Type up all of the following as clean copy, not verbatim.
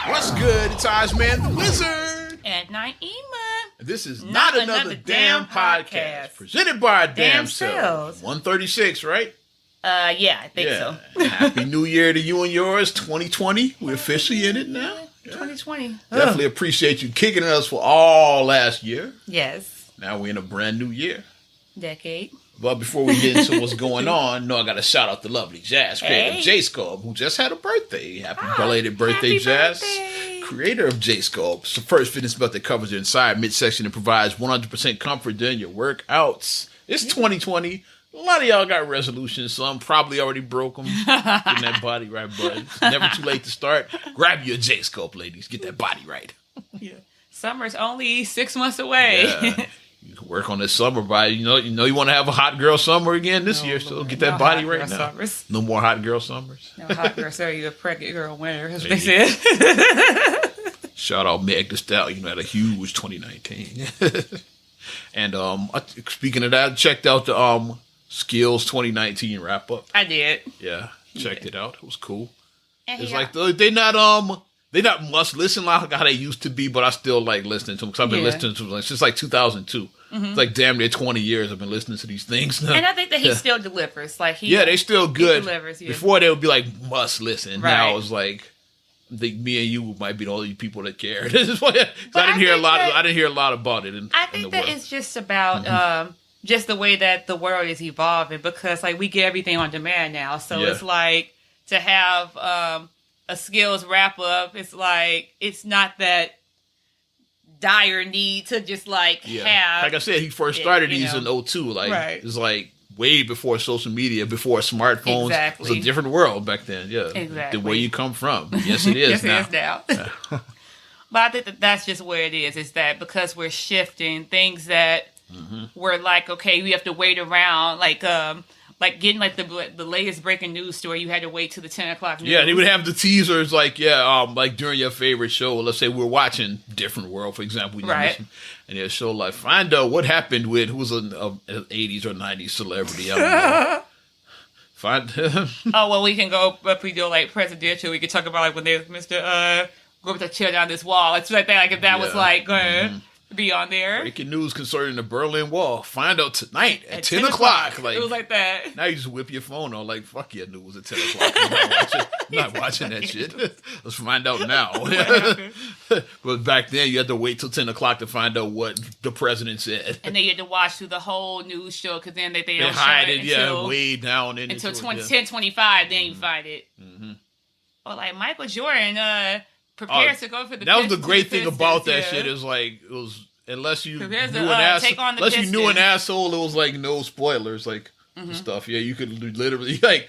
What's good? It's Ozman the Wizard. And Naima. This is Not Another Damn Podcast. Presented by our damn selves. 136, right? Yeah, I think so. Happy New Year to you and yours. 2020. We're officially in it now. 2020. Definitely appreciate you kicking us for all last year. Yes. Now we're in a brand new year. Decade. But before we get into what's going on, I got to shout out the lovely Jazz, creator of J-Sculpt, who just had a birthday. Happy belated birthday, Jazz. Birthday. Creator of J-Sculpt. It's the first fitness belt that covers your entire midsection and provides 100% comfort during your workouts. It's 2020. A lot of y'all got resolutions. Some probably already broke them. Getting that body right, bud. It's never too late to start. Grab your J-Sculpt, ladies. Get that body right. Yeah. Summer's only 6 months away. Yeah. You can work on this summer by, you want to have a hot girl summer again this year. So get that body right now. Summers. No more hot girl summers. No hot girl summer. You're a pregnant girl winter, as they said. Shout out Meg Thee Stallion. Had a huge 2019. And speaking of that, I checked out the Skills 2019 wrap up. I did. Yeah, checked it out. It was cool. And it's like they're not must listen like how they used to be, but I still like listening to them because I've been listening to them since like 2002. Mm-hmm. It's like damn near 20 years I've been listening to these things now. And I think that he still delivers. Like they still good. He delivers, yeah. Before they would be like must listen. Right. Now it's like I think me and you might be the only people that care. This is why I didn't hear a lot. I didn't hear a lot about it. I think that it's just about just the way that the world is evolving because like we get everything on demand now. So it's like to have a skills wrap up. It's like it's not that dire need to just have. Like I said, he first started these in 2002. Like it's like way before social media, before smartphones. Exactly. It was a different world back then. Yeah, exactly. The way you come from. Yes, it is yes, now. It is now. But I think that's just where it is. Is that because we're shifting things that we're like, okay, we have to wait around, like getting like the latest breaking news story. You had to wait till the 10 o'clock news. Yeah, they would have the teasers like during your favorite show. Let's say we're watching Different World, for example. And their show like find out what happened with who's an 80s or 90s celebrity. I don't know. Oh well, we can go if we do like presidential. We could talk about like when they Mr. Go up to tear down this wall. It's like that. Like if that was like going to be on there. Breaking news concerning the Berlin Wall. Find out tonight at 10 o'clock. Like, it was like that. Now you just whip your phone on like, fuck your news at 10 o'clock. I'm not watching that shit. Let's find out now. But back then, you had to wait till 10 o'clock to find out what the president said. And then you had to watch through the whole news show because then they don't hide show it until, way down until 10:25. Then you find it. Mm-hmm. Or like Michael Jordan prepares to go for the. That was the great thing about that shit is like it was unless you knew an asshole, it was like no spoilers like stuff. Yeah, you could literally like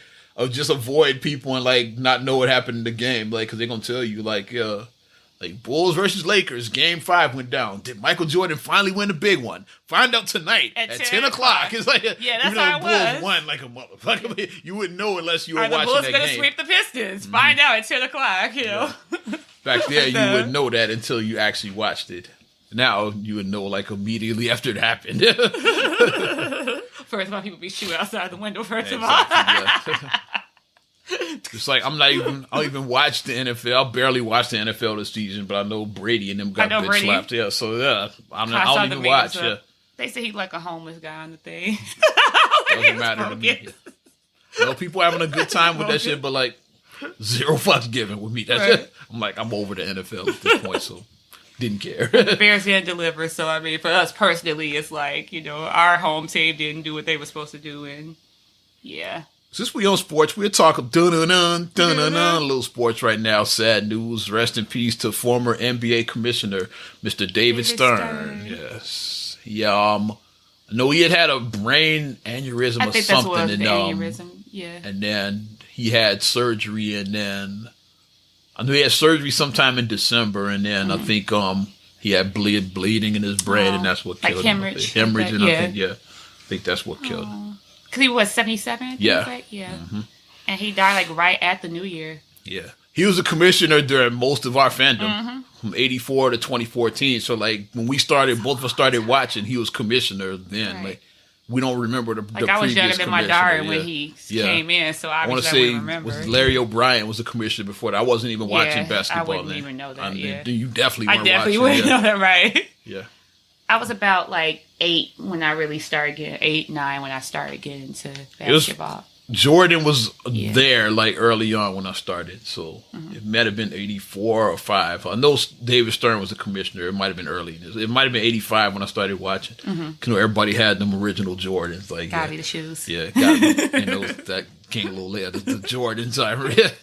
just avoid people and like not know what happened in the game, like because they're gonna tell you like Bulls versus Lakers, Game 5 went down. Did Michael Jordan finally win a big one? Find out tonight at 10 o'clock. It's like that's even how though it Bulls won like a motherfucker, you wouldn't know unless you were watching that game. Are the Bulls gonna sweep the Pistons? Find out at 10 o'clock. You know. Back there, you wouldn't know that until you actually watched it. Now you would know like immediately after it happened. First of all, people be shooting outside the window. First of all, it's like I don't even watch the NFL. I barely watch the NFL this season, but I know Brady and them got bitch slapped. Yeah, so I don't even watch. Yeah, they say he's like a homeless guy on the thing. Doesn't matter to me. You know, people having a good time with that shit, but like zero fucks given with me. That's it. I'm like I'm over the NFL at this point, so. Didn't care. The Bears didn't deliver, so I mean, for us personally, it's like our home team didn't do what they were supposed to do, and Since we on sports, we'll talk a little sports right now. Sad news. Rest in peace to former NBA commissioner Mr. David Stern. Yes, I know he had a brain aneurysm or something, and then he had surgery, and then. I knew he had surgery sometime in December, and then I think he had bleeding in his brain, and that's what killed him. Hemorrhage, and I think that's what killed him. Because he was 77? Yeah. Mm-hmm. And he died like right at the New Year. Yeah. He was a commissioner during most of our fandom, from 84 to 2014. So like when we started, both of us started watching, he was commissioner then. Right. Like we don't remember the I was younger than my daughter yeah. when he came in, so I want to say remember. Was Larry O'Brien was the commissioner before that. I wasn't even watching basketball. I wouldn't even know that. You definitely weren't watching. Wouldn't know that, right? Yeah. I was about like 8 when I really started getting 8, 9 when I started getting into basketball. Jordan was there like early on when I started, so it might have been 84 or 5. I know David Stern was the commissioner. It might have been early. It might have been 85 when I started watching. You know, everybody had them original Jordans. Like gotta be the shoes. Yeah, gotta be. And those that came a little later. The Jordans, I read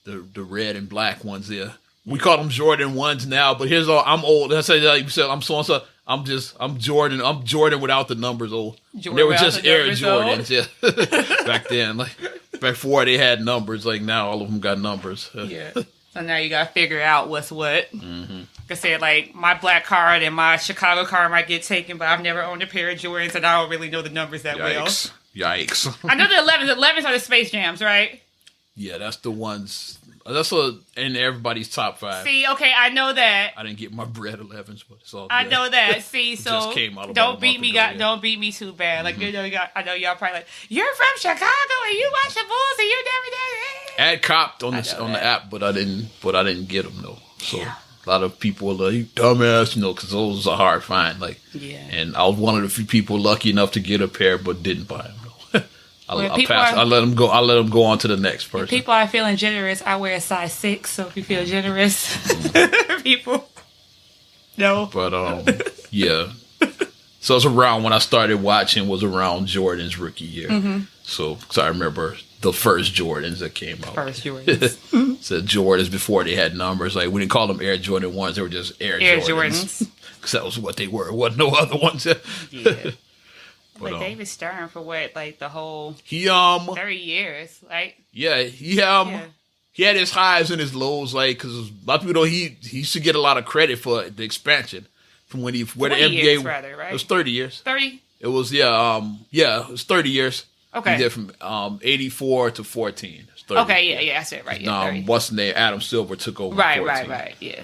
the red and black ones. Yeah, we call them Jordan 1s now. But here's all. I'm old. I say like you said. I'm so and so. I'm Jordan. I'm Jordan without the numbers. Old. They were just Air Jordans. Yeah, back then, like before they had numbers. Like now, all of them got numbers. Yeah. So now you gotta figure out what's what. Like I said, like my black card and my Chicago card might get taken, but I've never owned a pair of Jordans, and I don't really know the numbers that well. Yikes! I know the 11s. 11s are the Space Jams, right? Yeah, that's the ones. That's in everybody's top 5. See, okay, I know that. I didn't get my bread 11s, but it's all good. I know that. See, so just came out don't beat me. Don't beat me too bad. Like you know, I know y'all probably like you're from Chicago and you watch the Bulls and you never did. Ad copped on the app, but I didn't get them though. So a lot of people were like, "You dumbass," you know, because those are hard to find. Like, and I was one of the few people lucky enough to get a pair, but didn't buy them. I let them go. I let them go on to the next person. People are feeling generous. I wear a size 6, so if you feel generous, people, no. But yeah. So it's around when I started watching was around Jordan's rookie year. So I remember the first Jordans that came out. First Jordans. So Jordans before they had numbers. Like we didn't call them Air Jordan 1s. They were just Air Jordans. Because that was what they were. There wasn't no other ones. Yeah. But David Stern for what, like the whole 30 years, like he had his highs and his lows, like because a lot of people know he used to get a lot of credit for the expansion from when the NBA years, rather, right? It was 30 years. 30. It was it was 30 years. Okay, he did from 84 to 14. Okay, yeah, I said right. Yeah, what's the name? Adam Silver took over. Right, yeah.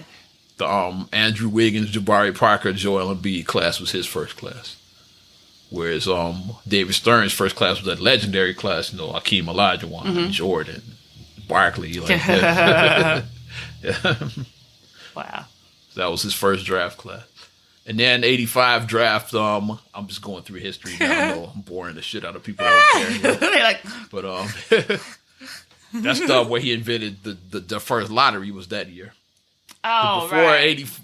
The Andrew Wiggins, Jabari Parker, Joel Embiid class was his first class. Whereas David Stern's first class was that legendary class, you know, Hakeem Olajuwon, Jordan, Barkley, like that. Wow. That was his first draft class. And then 85 draft, I'm just going through history now. I know I'm boring the shit out of people that don't care. But that's where he invented the first lottery was that year. Oh,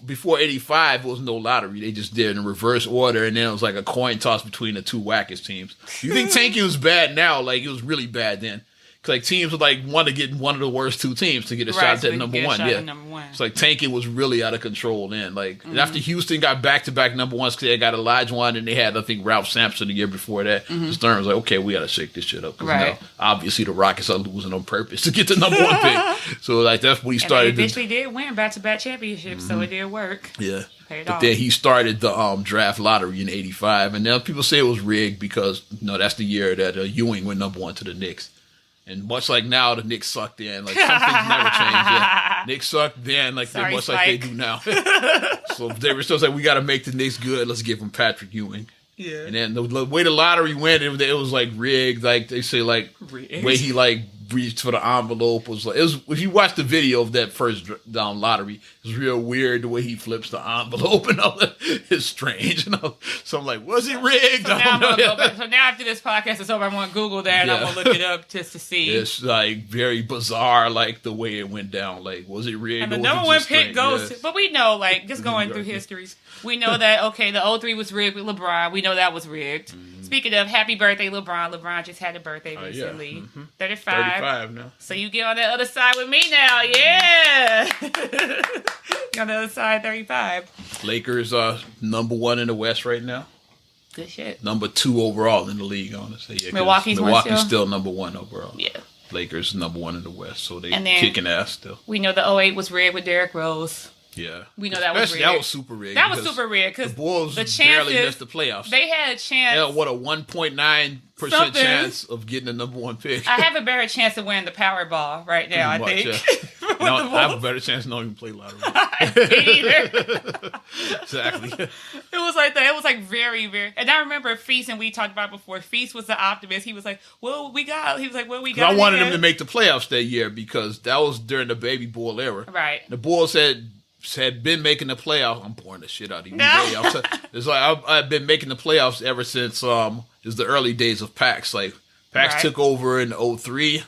Before 85, it was no lottery. They just did it in reverse order, and then it was like a coin toss between the two wackest teams. You think tanking was bad now? Like, it was really bad then. Because, like, teams would, like, want to get one of the worst 2 teams to get a shot at number 1. It's like tanking was really out of control then. Like, and after Houston got back-to-back number 1s because they got Olajuwon, and they had, I think, Ralph Sampson the year before that. Stern was like, okay, we got to shake this shit up. Because now, obviously, the Rockets are losing on purpose to get the number 1 pick. So, like, that's when he started. And they eventually did win back-to-back championships, so it did work. Yeah. But then he started the draft lottery in 85. And now people say it was rigged because, you know, that's the year that Ewing went number 1 to the Knicks. And much like now, the Knicks suck then. Like, some things never change. Yeah. Knicks suck then, like much like they do now. So David Stone's like, we got to make the Knicks good. Let's give them Patrick Ewing. Yeah. And then the way the lottery went, it was like rigged. Like they say, like rigged. Way he like reached for the envelope was like it was. If you watch the video of that first lottery, it's real weird the way he flips the envelope and all that. It's strange. So I'm like, was it rigged? So now after this podcast is over, I'm gonna Google that and I'm gonna look it up just to see. It's like very bizarre, like the way it went down. Like, was it rigged? And the number 1 pick goes to, but we know, like, just going through histories, we know that okay, the 03 was rigged with LeBron. We know that was rigged. Speaking of, happy birthday, LeBron. LeBron just had a birthday recently. 35 now. So you get on the other side with me now, yeah. You're on the other side, 35. Lakers are number 1 in the West right now. Good shit. Number 2 overall in the league, honestly. Yeah, Milwaukee's still number 1 overall. Yeah. Lakers number 1 in the West, so they kicking ass still. We know the 08 was rigged with Derrick Rose. Yeah. We know that was rigged. That was super rigged. That was super rigged because the Bulls barely missed the playoffs. They had a chance. Yeah, what, a 1.9% chance of getting the number 1 pick. I have a better chance of winning the Powerball right now, I think. No, the Bulls. I have a better chance of not even play lottery. Me either. Exactly. It was like that. It was like very, very. And I remember Feast, and we talked about it before. Feast was the optimist. He was like, "Well, we got." He was like, "Well, we got." I wanted them to make the playoffs that year because that was during the Baby Bull era. Right. The Bulls had been making the playoffs. I'm pouring the shit out of you. It's like I've been making the playoffs ever since it was the early days of PAX. Like PAX took over in 03.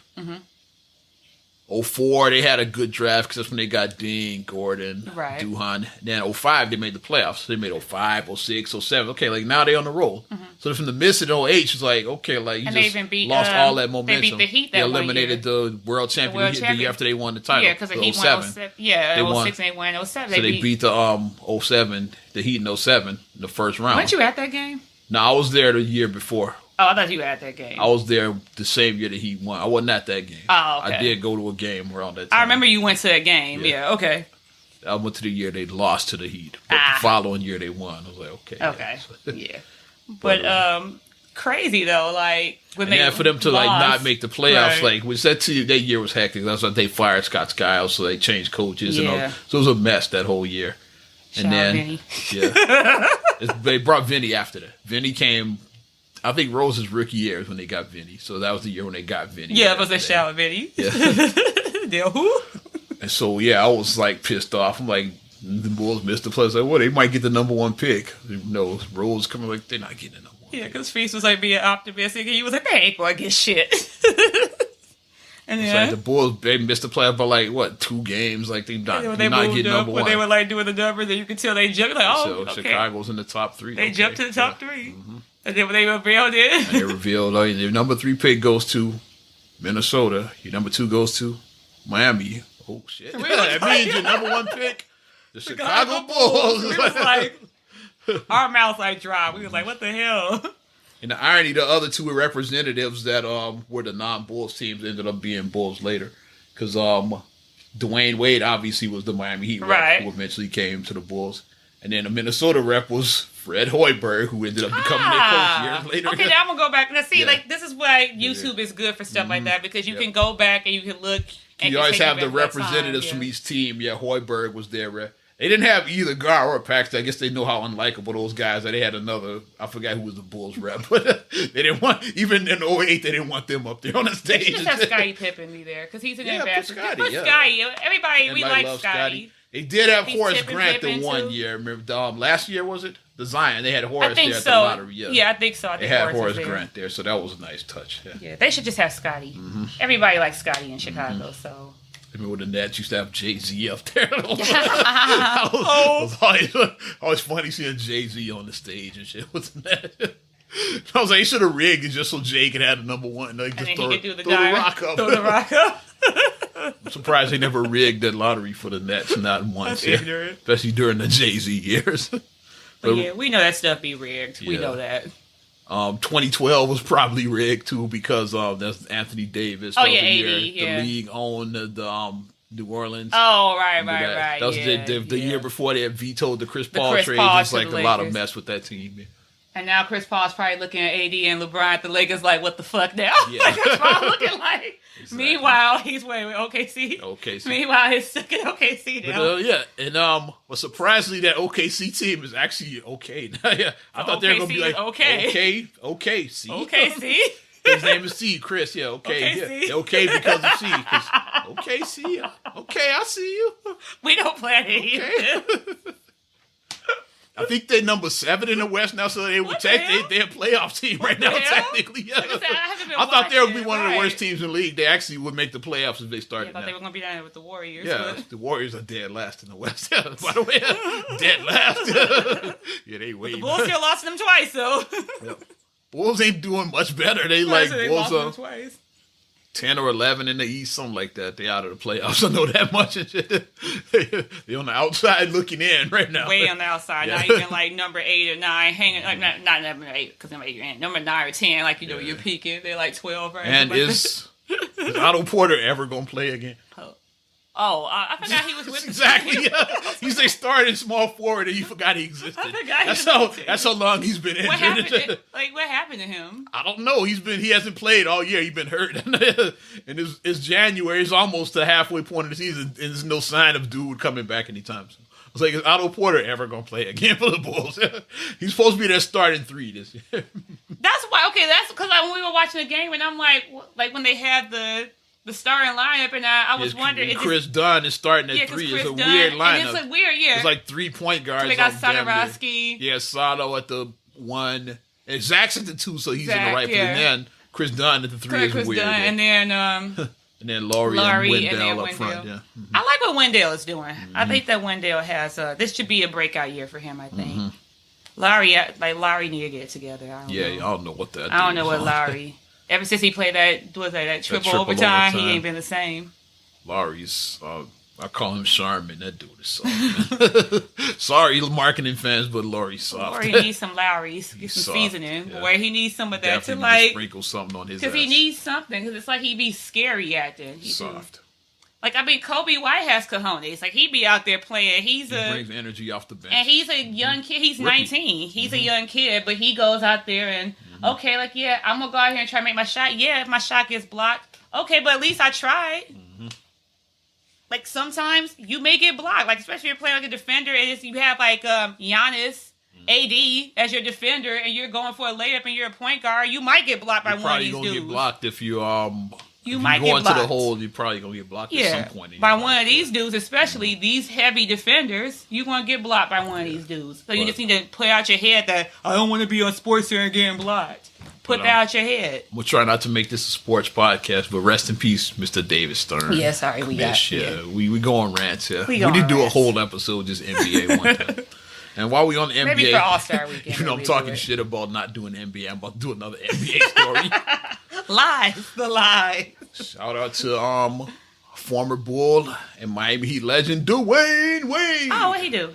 04, they had a good draft because that's when they got Dean, Gordon, Duhan. Then 05, they made the playoffs. They made 05, 06, 07. Okay, like now they on the roll. So from the miss in 08, it's like, okay, like you just lost all that momentum. They beat the Heat They eliminated the world champion the year after they won the title. Yeah, because the Heat won 07. Yeah, in 06 and they won in 07. So they beat the 07, the Heat in 07, in the first round. Weren't you at that game? No, I was there the year before. Oh, I thought you were at that game. I was there the same year that he won. I wasn't at that game. Oh, okay. I did go to a game around that time. I remember you went to a game. Yeah, okay. I went to the year they lost to the Heat. But the following year they won. I was like, okay. Okay. Yeah. But crazy though, like when for them to like not make the playoffs, like which that year was hectic. That's why they fired Scott Skiles, so they changed coaches and all. So it was a mess that whole year. And then Vinny. They brought Vinny after that. Vinny came. I think Rose's rookie year is when they got Vinny. So that was the year when they got Vinny. Yeah, it was a shout out Vinny. Yeah. Then who? And so, I was like pissed off. I'm like, the Bulls missed the play. I was like, well, they might get the number one pick. No, Rose coming like, they're not getting the number one pick. Yeah, because Feast was like being optimistic. And he was like, they ain't going to get shit. And it's like the Bulls, they missed the playoff by like, what, 2 games? Like, they're not getting number one. When they were like doing the numbers, and you could tell they jumped. Like, so okay. Chicago's in the top 3. They jumped to the top 3. And then when they revealed it. They revealed, your number 3 pick goes to Minnesota. Your number 2 goes to Miami. Oh, shit. That means your number 1 pick, the Chicago Bulls. We was like, our mouths like dry. We was like, what the hell? And the irony, the other 2 representatives that were the non-Bulls teams ended up being Bulls later. Because Dwayne Wade obviously was the Miami Heat rep who eventually came to the Bulls. And then the Minnesota rep was Fred Hoiberg, who ended up becoming their coach years later. Okay, now I'm going to go back. Now, see, like, this is why YouTube is good for stuff like that, because you can go back and you can look. And you always have the representatives from each team. Yeah, Hoiberg was their rep. They didn't have either Gar or Paxton. I guess they know how unlikable those guys are. They had another, I forgot who was the Bulls rep, but they didn't want, even in 08, they didn't want them up there on the stage. They should just have Scottie Pippen be there, because he's an ambassador. Put Scottie. Everybody we like Scottie. They did have Horace Grant the one year. Remember, last year, was it? The Zion. They had Horace there at the lottery. Yeah, I think so. They had Horace Grant there, so that was a nice touch. Yeah, they should just have Scottie. Everybody likes Scottie in Chicago, so. I remember when the Nets used to have Jay-Z up there. It was always funny seeing Jay-Z on the stage and shit. What's that? I was like, he should have rigged it just so Jay could have the number 1. Like, just throw the rock up. Throw the rock up. I'm surprised they never rigged that lottery for the Nets, not once. Especially during the Jay-Z years. But yeah, we know that stuff be rigged. We know that. 2012 was probably rigged too because that's Anthony Davis. Oh, yeah, the league owned the New Orleans. Oh, right. That was the year before they had vetoed the Chris Paul trade. It's like a lot of mess with that team. And now Chris Paul's probably looking at AD and LeBron at the Lakers like, what the fuck now? Yeah. Chris Paul looking like. Exactly. Meanwhile, he's with OKC. Meanwhile, he's stuck in OKC now. And surprisingly, that OKC team is actually okay. I thought they were going to be like, okay, see. OKC? His name is C, Chris. Yeah, okay. Yeah. Okay because of C. Okay, C. Okay, I see you. We don't play it either. I think they're number 7 in the West now, so they're a playoff team right now, technically. Yeah. Like I thought they would be one of the worst teams in the league. They actually would make the playoffs if they started. I thought they were going to be down there with the Warriors. Yeah, but the Warriors are dead last in the West. By the way, dead last. Yeah, they wait. The Bulls still lost them twice, so. Yep. Bulls ain't doing much better. They Bulls lost them twice. 10 or 11 in the East, something like that. They out of the playoffs. I know that much. They're on the outside looking in right now. Way on the outside. Yeah. Not even like number 8 or 9 hanging. Like not number 8 because number 8 you're in. Number 9 or 10, like you're peaking. They're like 12 right. And is Otto Porter ever gonna play again? Oh, I forgot he was with exactly. He's a starting small forward, and you forgot he existed. That's how long he's been injured. What happened to him? I don't know. He hasn't played all year. He's been hurt, and it's January. It's almost the halfway point of the season, and there's no sign of dude coming back anytime soon. It's like, is Otto Porter ever gonna play again for the Bulls? He's supposed to be their starting 3 this year. That's why. Okay, that's because when we were watching the game, and I'm like when they had the starting lineup, and I was wondering. Chris Dunn is starting at 3. It's a weird lineup. It's a weird, yeah. It's like 3 point guards. So they got Satoransky. Yeah, Sato at the 1. And Zach's at the 2, so he's in the right. And then Chris Dunn at the 3 is Chris weird. Dunn, and then and then Laurie and Wendell up front. Yeah. I like what Wendell is doing. I think that Wendell has this should be a breakout year for him. I think Laurie need to get it together. I don't know what that. I don't know what Laurie. Ever since he played that triple overtime, he ain't been the same. Laurie's, I call him Charmin. That dude is soft. Sorry, marketing fans, but Laurie's soft. Laurie needs some Lowry's, get some seasoning. Yeah. Where he needs some of that to sprinkle something on his. Because he needs something. Because it's like he be scary acting. He's soft. Kobe White has cojones. Like, he be out there playing. He brings energy off the bench. And he's a young kid. He's 19. He's a young kid, but he goes out there and, okay, I'm going to go out here and try to make my shot. Yeah, if my shot gets blocked, okay, but at least I tried. Like, sometimes you may get blocked. Like, especially if you're playing like a defender and you have, Giannis, AD as your defender, and you're going for a layup and you're a point guard, you might get blocked by one of these dudes. You're probably going to get blocked if you might go into the hole. You're probably gonna get blocked at some point. By one of these dudes, especially these heavy defenders. You're gonna get blocked by one of these dudes. So you just need to put out your head that I don't want to be on SportsCenter and getting blocked. Put that out your head. We'll try not to make this a sports podcast, but rest in peace, Mr. David Stern. Yeah, sorry, we go on rants. Yeah, we need to do a whole episode just NBA one time. And while we on the NBA, maybe for All-Star Weekend, I'm talking shit about not doing NBA. I'm about to do another NBA story. The lies. Shout out to former Bull and Miami Heat legend Dwayne Wade. Oh, what he do?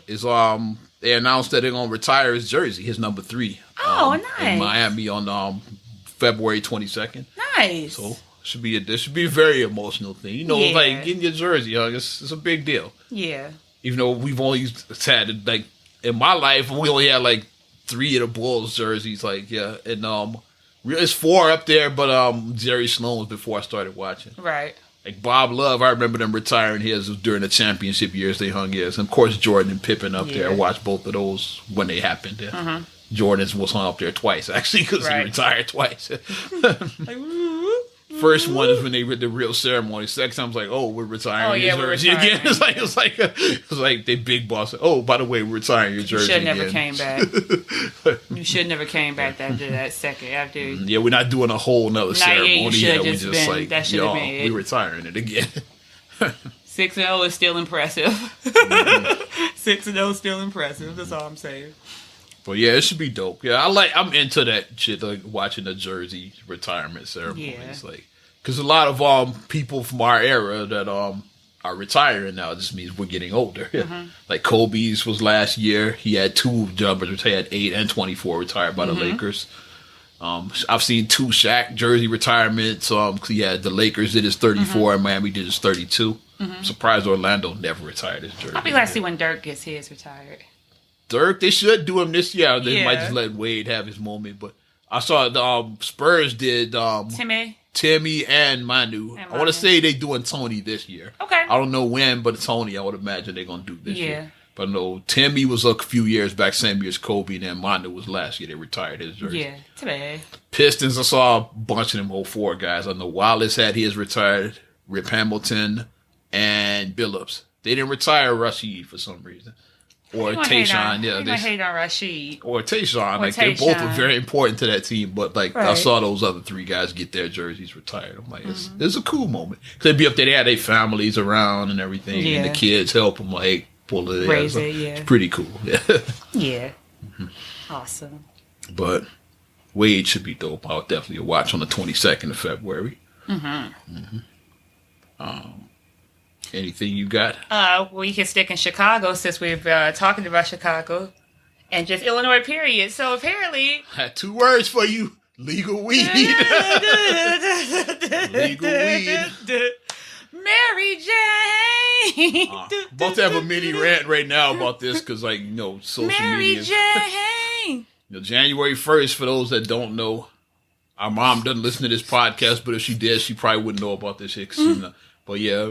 They announced that they're gonna retire his jersey, his number 3. Oh, nice. In Miami on February 22nd. Nice. So this should be a very emotional thing. Like getting your jersey, it's a big deal. Yeah. Even though we've only had in my life, we only had 3 of the Bulls jerseys. And it's 4 up there, but Jerry Sloan was before I started watching. Right. Like Bob Love, I remember them retiring his during the championship years. They hung his, and of course Jordan and Pippen up there. I watched both of those when they happened. Yeah. Jordan's was hung up there twice actually because he retired twice. First one is when they did the real ceremony. Second time, I was like, "Oh, we're retiring your jersey again." It's like they big boss. Oh, by the way, we're retiring your jersey. You should never came back. You should never came back after that second. After we're not doing a whole nother ceremony. We just been we're retiring it again. 6-0 is still impressive. 6-0 is still impressive. That's all I'm saying. But yeah, it should be dope. Yeah, I'm into that shit, watching the jersey retirement ceremonies, because a lot of people from our era that are retiring now. Just means we're getting older. Like Kobe's was last year. He had 2 jumpers retired, 8 and 24 retired by the Lakers. I've seen 2 Shaq jersey retirements. He had the Lakers did his 34 and Miami did his 32. I'm surprised Orlando never retired his jersey. I'll be glad to see when Dirk gets his retired. Dirk, they should do him this year. They might just let Wade have his moment. But I saw the Spurs did Timmy and Manu. I want to say they doing Tony this year. Okay. I don't know when, but Tony, I would imagine they're going to do this year. But no, Timmy was a few years back, same year as Kobe, and then Manu was last year. They retired his jersey. Yeah, today. Pistons, I saw a bunch of them 04 guys. I know Wallace had his retired, Rip Hamilton, and Billups. They didn't retire Rashid for some reason. Or Tayshaun, they hate on Rashid. Or Tayshaun, they both are very important to that team. But I saw those other 3 guys get their jerseys retired. I'm like, it's a cool moment. Cause they'd be up there, they had their families around and everything, and the kids help them pull it. Raise it, It's pretty cool. Yeah. Awesome. But Wade should be dope. I'll definitely watch on the 22nd of February. Anything you got? We can stick in Chicago since we've talking about Chicago, and just Illinois. Period. So apparently, I had 2 words for you: legal weed. Legal weed. Mary Jane. About to have a mini rant right now about this because, like, social Mary media. Jane. January 1st, for those that don't know, our mom doesn't listen to this podcast, but if she did, she probably wouldn't know about this shit. But yeah,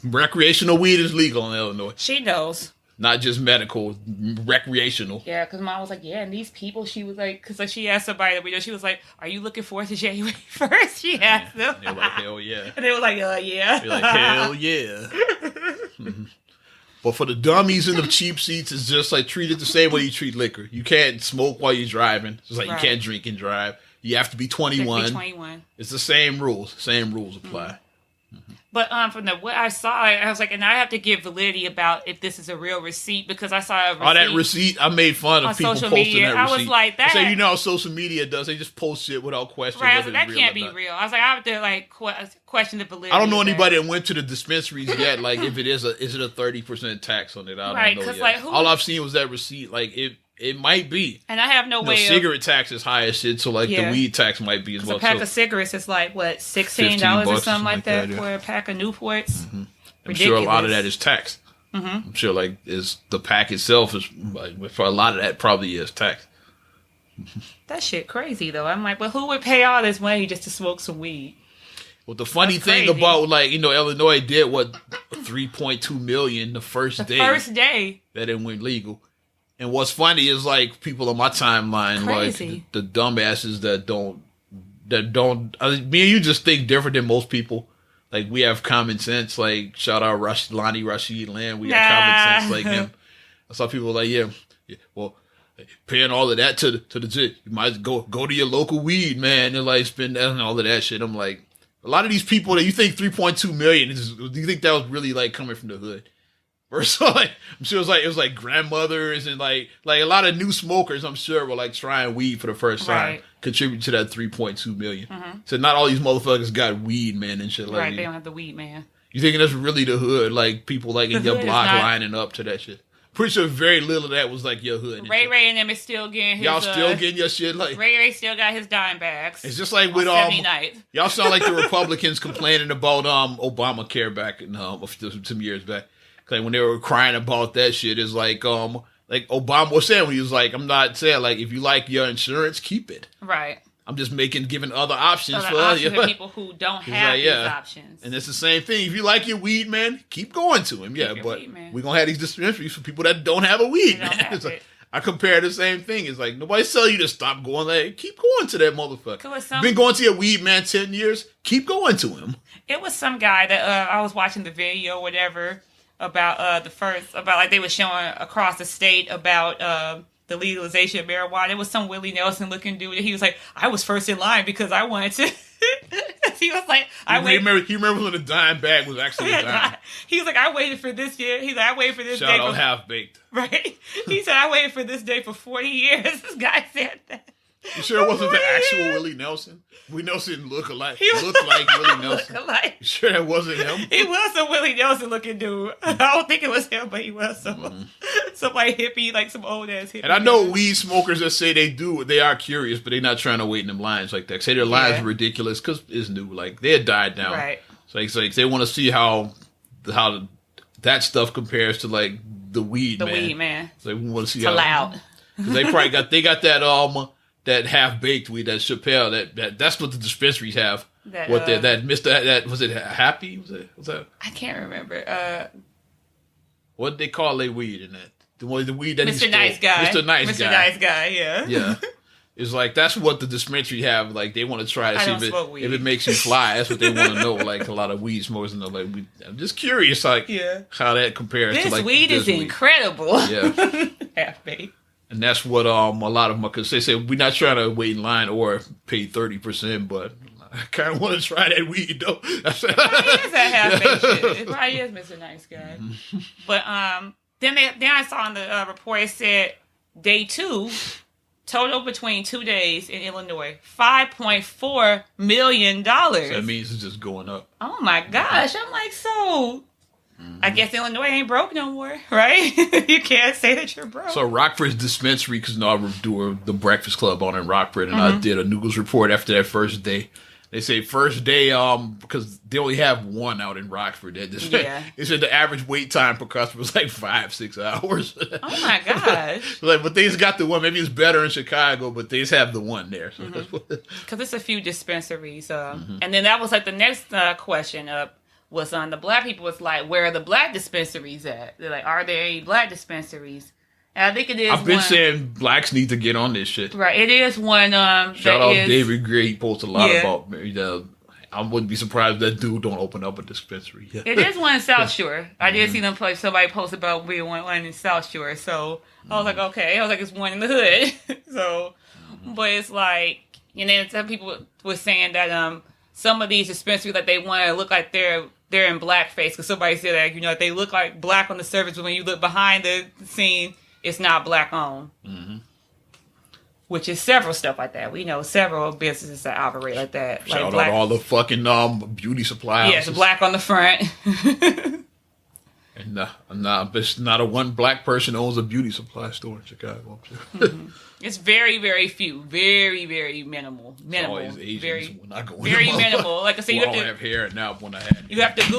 recreational weed is legal in Illinois. She knows. Not just medical, recreational. Yeah, because mom was like, yeah, and these people, she was like, because she asked somebody that we know, she was like, are you looking forward to January 1st? She asked them. They were like, hell yeah. And they were like, yeah. They're like, hell yeah. But for the dummies and the cheap seats, it's just like treat it the same way you treat liquor. You can't smoke while you're driving. It's like you can't drink and drive. You have to be 21. It's the same rules. Same rules apply. Mm-hmm. But from what I saw, I was like, and I have to give validity about if this is a real receipt because I saw a receipt. Oh, that receipt, I made fun of people posting media. that receipt. I was like, that. So you know how social media does? They just post shit without question. Right, so that can't be real. I was like, I have to like question the validity. I don't know anybody that went to the dispensaries yet. Like, if it is it a 30% tax on it? I don't know yet. Like, all I've seen was that receipt. Like it might be. And I have no way cigarette tax is high as shit, so like the weed tax might be as well. A pack of cigarettes is like, what, $16 or something like that for a pack of Newports? Mm-hmm. I'm sure a lot of that is taxed. Mm-hmm. I'm sure like the pack itself is, like, for a lot of that probably is taxed. That shit crazy though. I'm like, but who would pay all this money just to smoke some weed? Well, the funny thing about, like, Illinois did 3.2 million the first day. First day. That it went legal. And what's funny is, like, people on my timeline, like, the dumbasses that don't, me and you just think different than most people. Like, we have common sense. Like, shout out Lonnie Rashid Land. We have common sense like him. I saw people like, yeah, well, paying all of that to the jit. You might go to your local weed, man, and, like, spend that and all of that shit. I'm like, a lot of these people that you think 3.2 million, do you think that was really, like, coming from the hood? First, like, I'm sure it was like grandmothers and like a lot of new smokers. I'm sure were like trying weed for the first time, contribute to that 3.2 million. Mm-hmm. So not all these motherfuckers got weed, man, and shit like that. Right, they don't have the weed, man. You thinking that's really the hood? Like people like in your block lining up to that shit. Pretty sure very little of that was like your hood. Ray and them is still getting his. Y'all still getting your shit like. Ray still got his dime bags. It's just like with y'all sound like the Republicans complaining about Obamacare back in some years back. Like when they were crying about that shit, it's like Obama was saying when he was like, I'm not saying like if you like your insurance, keep it. Right. I'm just giving other options for people who don't have these options. And it's the same thing. If you like your weed, man, keep going to him. Yeah, but we're gonna have these dispensaries for people that don't have a weed, man. It's like, I compare the same thing. It's like nobody's telling you to stop going. Like keep going to that motherfucker. Been going to your weed man 10 years. Keep going to him. It was some guy that I was watching the video, or whatever. About like they were showing across the state about the legalization of marijuana. It was some Willie Nelson looking dude. He was like, I was first in line because I wanted to. He was like, he remember when the dime bag was actually a dime. He was like, I waited for this year. He's like, I waited for this day. Shout out Half Baked. Right. He said, I waited for this day for 40 years. This guy said that. You sure it wasn't the actual Willie Nelson? Willie Nelson looked like Willie Nelson. You sure that wasn't him? He was a Willie Nelson looking dude. I don't think it was him, but he was some like hippie, like some old ass hippie. And I know weed smokers that say they are curious, but they're not trying to wait in them lines like that. Say their lines are ridiculous because it's new. Like they had died down. Right. So it's like they want to see how that stuff compares to like the weed man. The weed man. So they want to see how loud. They probably got that half-baked weed, that Chappelle, that's what the dispensaries have. That was it Happy? Was that? I can't remember. What did they call their weed in that? The weed that Mr. Nice Guy. Mr. Nice Guy, yeah. Yeah. It's like, that's what the dispensary have. Like, they want to try to see if it makes you fly. That's what they want to know. Like, a lot of weed smokers know. Like, I'm just curious, like, how that compares to, like, weed is incredible. Yeah. Half-baked. And that's what a lot of them, because they say we're not trying to wait in line or pay 30%, but I kind of want to try that weed though. It is that half-baked shit. It probably is Mr. Nice Guy. Mm-hmm. But then I saw in the report it said day 2, total between 2 days in Illinois, $5.4 million. So that means it's just going up. Oh my gosh! I'm like, so. I guess Illinois ain't broke no more, right? You can't say that you're broke. So Rockford's dispensary, because I was doing the Breakfast Club on in Rockford, and I did a news report after that first day. They say first day, because they only have one out in Rockford. They said the average wait time per customer was like 5-6 hours. Oh my gosh! But they just got the one. Maybe it's better in Chicago, but they just have the one there. Because it's a few dispensaries. And then that was like the next question up was on the black people was like, where are the black dispensaries at? They're like, are there any black dispensaries? And I think it is. I've been saying blacks need to get on this shit. Right. It is one. Shout out David Gray. He posts a lot about I wouldn't be surprised if that dude don't open up a dispensary. It is one in South Shore. I did see them somebody post about being one in South Shore. So I was like, okay. I was like, it's one in the hood. So, but it's like, some people were saying that some of these dispensaries, like they want to look like they're in blackface because somebody said that they look like black on the surface, but when you look behind the scene, it's not black owned. Which is several stuff like that. We know several businesses that operate like that. Shout out all the fucking beauty supply houses. Yes, black on the front. And not a one black person owns a beauty supply store in Chicago. It's very, very few. Very, very minimal. Minimal. It's always Asians very, when I go very minimal. Like I said, I don't have hair now when I had. You have to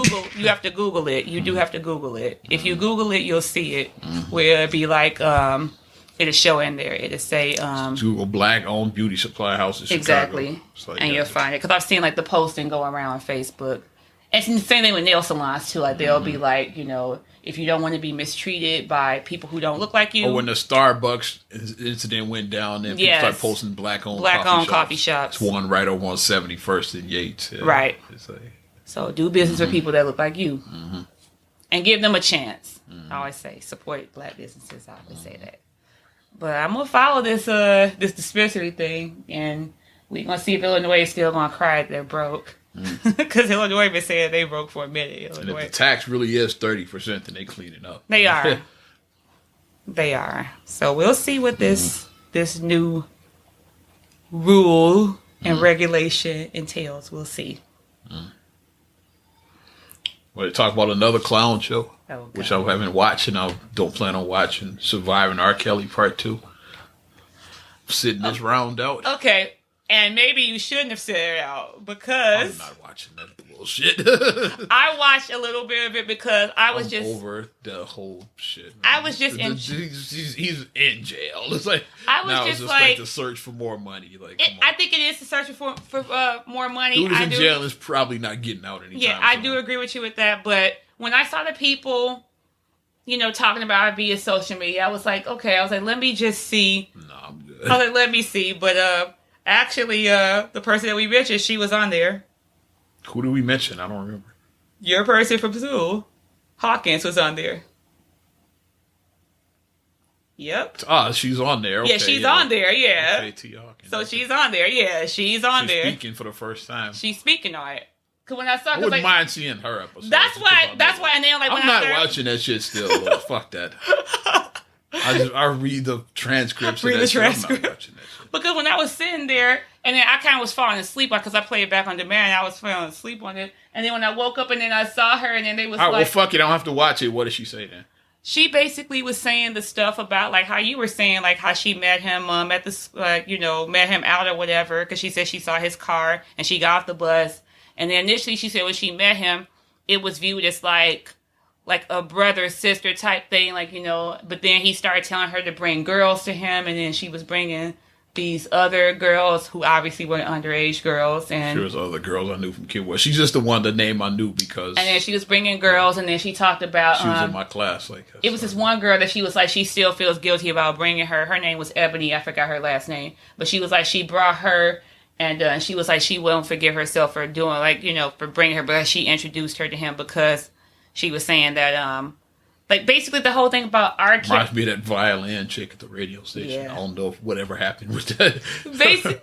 Google it. You do have to Google it. If you Google it, you'll see it. Where it'd be like it'll show in there. It'll say Google black-owned beauty supply houses. Exactly, like and you'll find it because I've seen like the posting go around on Facebook. And it's the same thing with nail salons too. Like they'll be like, if you don't want to be mistreated by people who don't look like you. Or when the Starbucks incident went down, then people start posting black-owned coffee shops. It's one right over on 71st and Yates. Yeah. Right. So do business with people that look like you, and give them a chance. I always say support black businesses. I always say that. But I'm gonna follow this dispensary thing, and we're gonna see if Illinois is still gonna cry that they're broke. Because Illinois been saying they broke for a minute. And if the tax really is 30%, then they clean it up. They are. They are. So we'll see what this new rule and regulation entails. We'll see. Well, they talk about another clown show, which I haven't watched, and I don't plan on watching. Surviving R. Kelly Part 2. Sitting this round out. Okay. And maybe you shouldn't have said it out because I'm not watching that bullshit. I watched a little bit of it because I'm just over the whole shit. Man. I was just he's in jail. It's like it's just like the search for more money. Like I think it is the search for more money. Dude is in jail is probably not getting out anytime. Yeah, I do agree with you with that. But when I saw the people, talking about it via social media, I was like, okay. I was like, let me just see. No, I'm good. I was like, let me see. But actually, the person that we mentioned, she was on there. Who did we mention? I don't remember. Your person from Zool, Hawkins, was on there. Yep. She's on there. Okay, yeah, she's on there. Yeah. Okay, T. Hawkins. So she's on there. Yeah, she's there. She's speaking for the first time. She's speking on it. Cause when I saw, I wouldn't mind seeing her episode. That's why. And then I'm not watching that shit still. Fuck that. I read the transcripts. I'm not watching that shit. Because when I was sitting there, and then I kind of was falling asleep because I played it back on demand, and I was falling asleep on it. And then when I woke up, and then I saw her, and then they was well, fuck it, I don't have to watch it. What did she say then? She basically was saying the stuff about like how you were saying, like how she met him at the met him out or whatever. Because she said she saw his car and she got off the bus, and then initially she said when she met him, it was viewed as like a brother sister type thing, But then he started telling her to bring girls to him, and then she was bringing these other girls who obviously were underage girls, and there was other girls I knew from Kid West. She's just the one, the name I knew because. And then she was bringing girls, and then she talked about. She was in my class, it was this one girl that she was like she still feels guilty about bringing her. Her name was Ebony. I forgot her last name, but she was like she brought her, and she was like she won't forgive herself for doing for bringing her, because she introduced her to him because she was saying that basically the whole thing about R. Kelly. Reminds me of that violin chick at the radio station. Yeah. I don't know if whatever happened with that.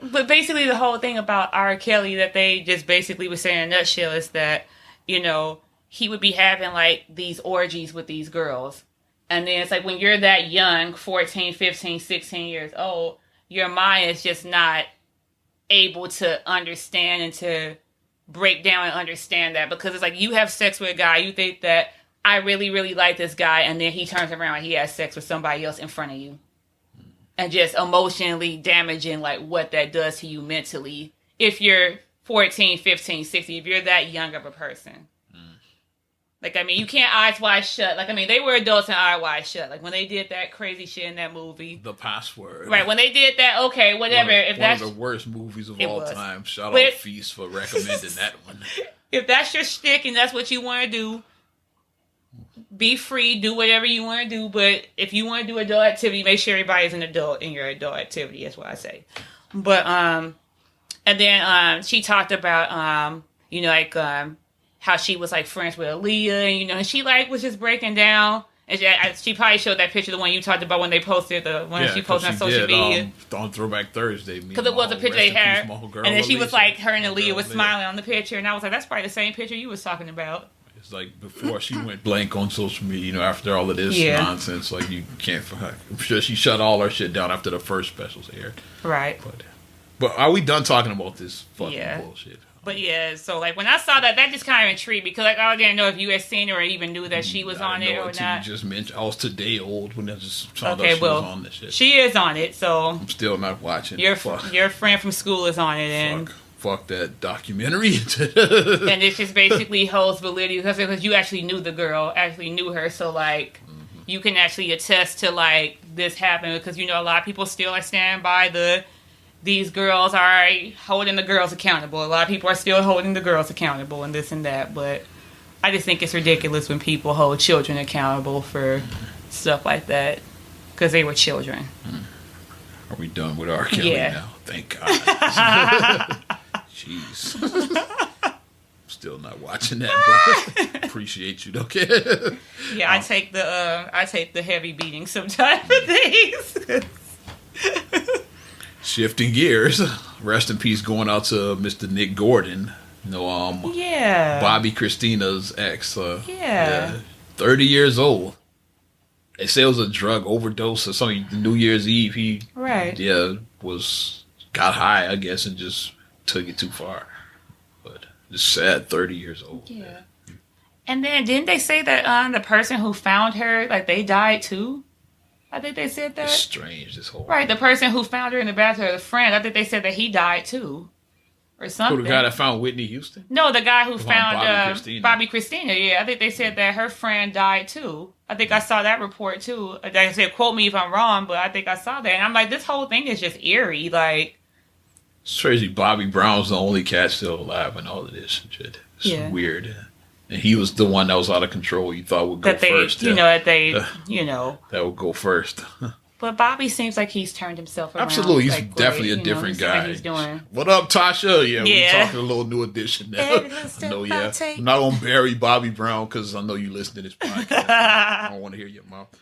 But basically the whole thing about R. Kelly that they just basically were saying in a nutshell is that, he would be having these orgies with these girls. And then it's like when you're that young, 14, 15, 16 years old, your mind is just not able to understand and to break down and understand that. Because it's like you have sex with a guy, you think that I really, really like this guy, and then he turns around and he has sex with somebody else in front of you. And just emotionally damaging, what that does to you mentally if you're 14, 15, 16, if you're that young of a person. Like, I mean, you can't eyes wide shut. Like, I mean, they were adults and eyes wide shut. Like, when they did that crazy shit in that movie. The Password. Right, when they did that, okay, whatever. One of the worst movies of all time. Shout out Feast for recommending that one. If that's your shtick and that's what you want to do, be free, do whatever you want to do. But if you want to do adult activity, make sure everybody's an adult in your adult activity. That's what I say. But, and then she talked about, you know, like, how she was like friends with Aaliyah, and, you know, and she like was just breaking down. And she probably showed that picture, the one you talked about when they posted she posted on social media on Throwback Thursday, because it was a picture they had, and then she was like, her and Aaliyah was smiling on the picture, and I was like, that's probably the same picture you was talking about. It's like before she went blank on social media, you know, after all of this nonsense, like you can't. I'm sure she shut all her shit down after the first specials aired. Right. But are we done talking about this fucking bullshit? But yeah, so like when I saw that just kind of intrigued me because like I didn't know if you had seen her or even knew that she was on it or not. You just mentioned I was today old when I just found out she was on this shit. She is on it, so I'm still not watching. Your friend from school is on it, and fuck that documentary. And it just basically holds validity because you actually knew the girl, actually knew her, so like you can actually attest to like this happened because you know a lot of people still are standing by these girls are holding the girls accountable. A lot of people are still holding the girls accountable and this and that. But I just think it's ridiculous when people hold children accountable for stuff like that because they were children. Are we done with R. Kelly now? Thank God. Jeez. Still not watching that, but appreciate you. Okay. Yeah, I take the heavy beating sometimes for things. Shifting gears, rest in peace going out to Mr. Nick Gordon. You know, Bobby Christina's ex. 30 years old. They say it was a drug overdose or something. New Year's Eve, he got high, I guess, and just took it too far. But just sad, 30 years old. Yeah. And then didn't they say that the person who found her, like they died too? I think they said that. It's strange, this whole... Right, the person who found her in the bathroom, the friend, I think they said that he died too. Or something. Who, the guy that found Whitney Houston? No, the guy who found Bobby Christina. Yeah, I think they said that her friend died too. I think I saw that report too. Like I said, quote me if I'm wrong, but I think I saw that. And I'm like, this whole thing is just eerie. Like, it's crazy. Bobby Brown's the only cat still alive in all of this and shit. It's weird. And he was the one that was out of control. You thought would go first. That would go first. But Bobby seems like he's turned himself around. Absolutely, he's definitely a different guy. He's doing. What up, Tasha? Yeah, we're talking a little new edition now. I know, I'm not gonna bury Bobby Brown because I know you listen to this podcast. I don't want to hear your mouth.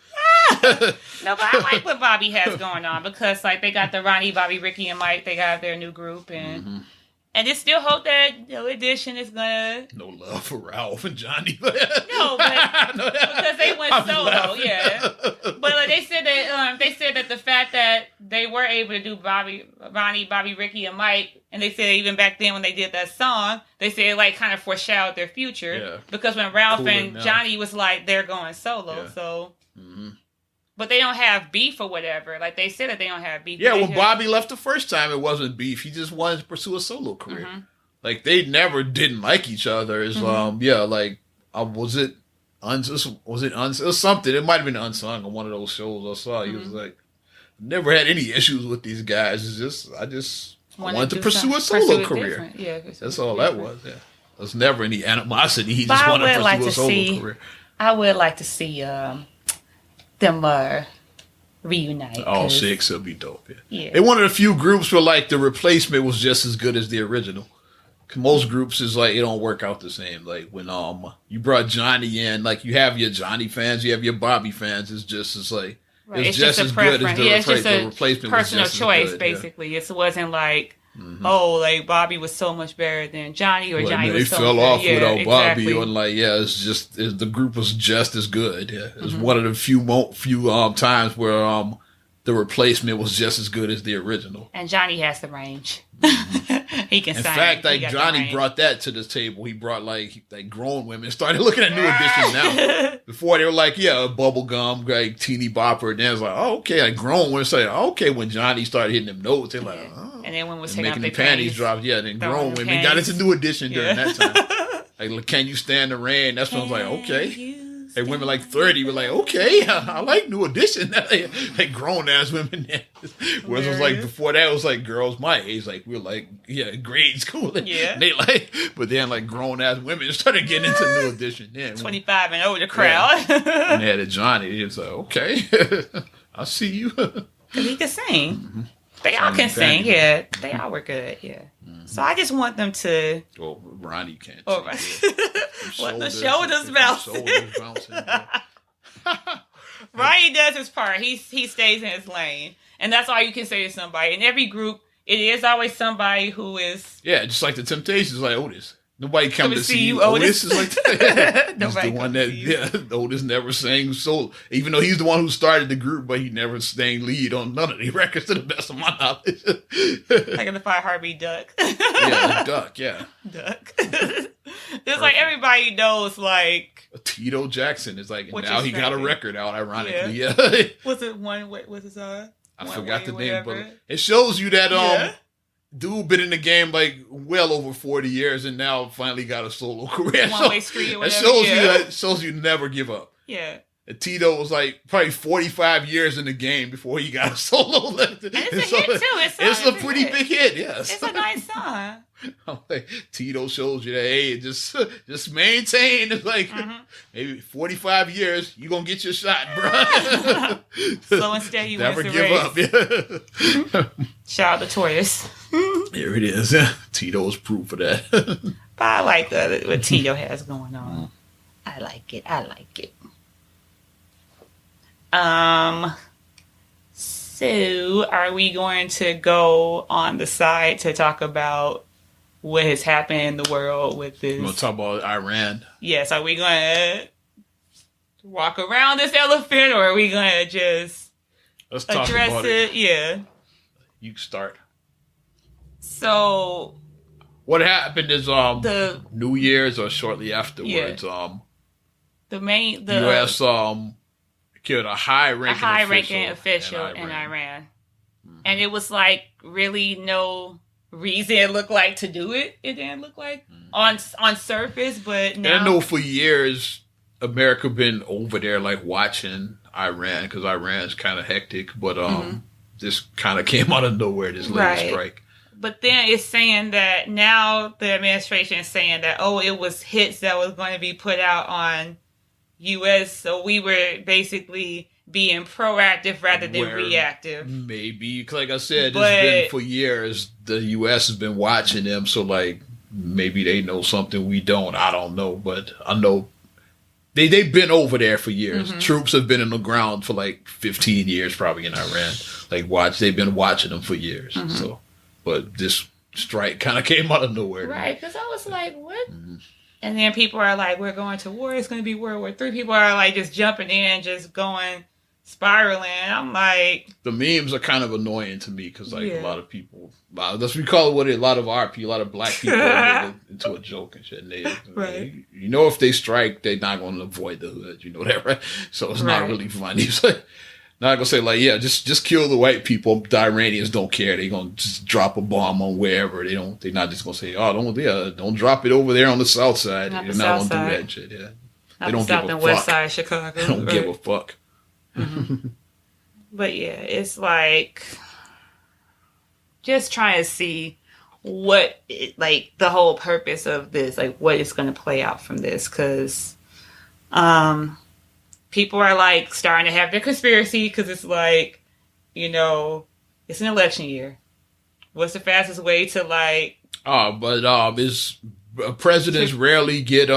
No, but I like what Bobby has going on because like they got the Ronnie, Bobby, Ricky, and Mike. They got their new group and. And just still hope that New Edition is gonna... No love for Ralph and Johnny. No, but because they went solo, But like, they said that the fact that they were able to do Ronnie, Bobby, Ricky, and Mike, and they said even back then when they did that song, they said it like kind of foreshadowed their future. Yeah. Because when Ralph and Johnny was like, they're going solo, so... But they don't have beef or whatever. Like, they said that they don't have beef. Yeah, when Bobby left the first time, it wasn't beef. He just wanted to pursue a solo career. Like, they never didn't like each other. It's, was it something? It might have been Unsung on one of those shows I saw. He was like, never had any issues with these guys. It's just, I wanted to pursue a solo career. Yeah, that's all that was. Yeah, there's never any animosity. He just wanted to pursue a solo career. I would like to see them reunite. All six will be dope. Yeah. They one of the few groups where like the replacement was just as good as the original. Most groups is like it don't work out the same. Like when you brought Johnny in, like you have your Johnny fans, you have your Bobby fans. It's just as like it's just as good as the replacement. Personal choice, basically. It wasn't like. Like Bobby was so much better than Johnny, or Johnny was so much better. They fell off without Bobby, and like the group was just as good. Yeah, it was one of the few times where the replacement was just as good as the original. And Johnny has the range. He can sing. In fact, like Johnny brought that to the table. He brought like grown women started looking at New Edition now. Before they were like, yeah, bubblegum, like teeny bopper. And then it was like, oh, okay, like grown women say, oh, okay. When Johnny started hitting them notes, they're like, oh. And then when was making the panties drop, yeah. Then grown women got into New Edition during that time. Like, can you stand the rain? That's when I was like, okay. And women like 30 were like, okay, I like New Edition. Like grown ass women. Whereas it was like before that, it was like girls my age, like we were like, yeah, grade school. Yeah. They like, but then like grown ass women started getting into New Edition. Yeah, 25 and older crowd. Yeah. And they had a Johnny. It's like, okay, I see you. Because he could sing. Mm-hmm. They all can sing, yeah. They all were good, yeah. Mm-hmm. So I just want them to. Well, Ronnie can't. Oh, right. What the shoulders bouncing. Ronnie does his part. He stays in his lane, and that's all you can say to somebody. In every group, it is always somebody who is. Yeah, just like the Temptations, like Otis. Nobody come to see you. Otis is like that. He's the one that Otis never sang solo. Even though he's the one who started the group, but he never sang lead on none of the records to the best of my knowledge. Like in the Fire Heartbeat Duck. Yeah, Duck, yeah. Duck. It's like everybody knows like Tito Jackson is like now he got a record out, ironically. Yeah. Was it one what was his I forgot the name, but it shows you that dude been in the game like well over 40 years and now finally got a solo career. One-way street or whatever. That shows you never give up. Yeah. And Tito was like probably 45 years in the game before he got a solo. And it's a hit too. It's a pretty big hit, yes. It's a nice song. I'm like, Tito shows you that, hey, just maintain. It's like maybe 45 years, you're going to get your shot, bro. Slow and steady never wins give the race. up. Yeah. Shout out to Tortoise. Here it is. Tito's proof of that. But I like what Tito has going on. I like it. So are we going to go on the side to talk about what has happened in the world with this? You want to talk about Iran? Yes. Are we going to walk around this elephant, or are we going to just Let's talk address about it? Yeah. You start. So what happened is the New Year's or shortly afterwards, the U.S. killed a high-ranking official in Iran. Mm-hmm. And it was like really no reason it looked like to do it. It didn't look like on surface, but now. And I know for years America been over there like watching Iran because Iran's kind of hectic, but this kind of came out of nowhere. This latest strike. But then it's saying that now the administration is saying that it was hits that was going to be put out on U.S. So we were basically being proactive rather than reactive. Maybe, like I said, it's been for years. The U.S. has been watching them, so like maybe they know something we don't. I don't know, but I know they've been over there for years. Mm-hmm. Troops have been on the ground for like 15 years, probably in Iran. Like they've been watching them for years. Mm-hmm. So, but this strike kind of came out of nowhere, right? Because I was like, what? Mm-hmm. And then people are like, we're going to war. It's going to be World War III. People are like just jumping in, just going spiraling. I'm like... The memes are kind of annoying to me because like a lot of people... Let's recall it what a lot of our people, a lot of black people are into a joke and shit. And right. You know if they strike, they're not going to avoid the hood. You know that, right? So it's not really funny. It's like, not going to say like, yeah, just kill the white people. The Iranians don't care. They're going to just drop a bomb on wherever. They're not just going to say, don't drop it over there on the south side. They're not going to do that shit. Yeah. They don't give a fuck. West side of Chicago. They don't give a fuck. Mm-hmm. But yeah, it's like just trying to see what the whole purpose of this, like what is going to play out from this, because people are like starting to have their conspiracy because it's like, it's an election year. What's the fastest way to like? It's presidents rarely get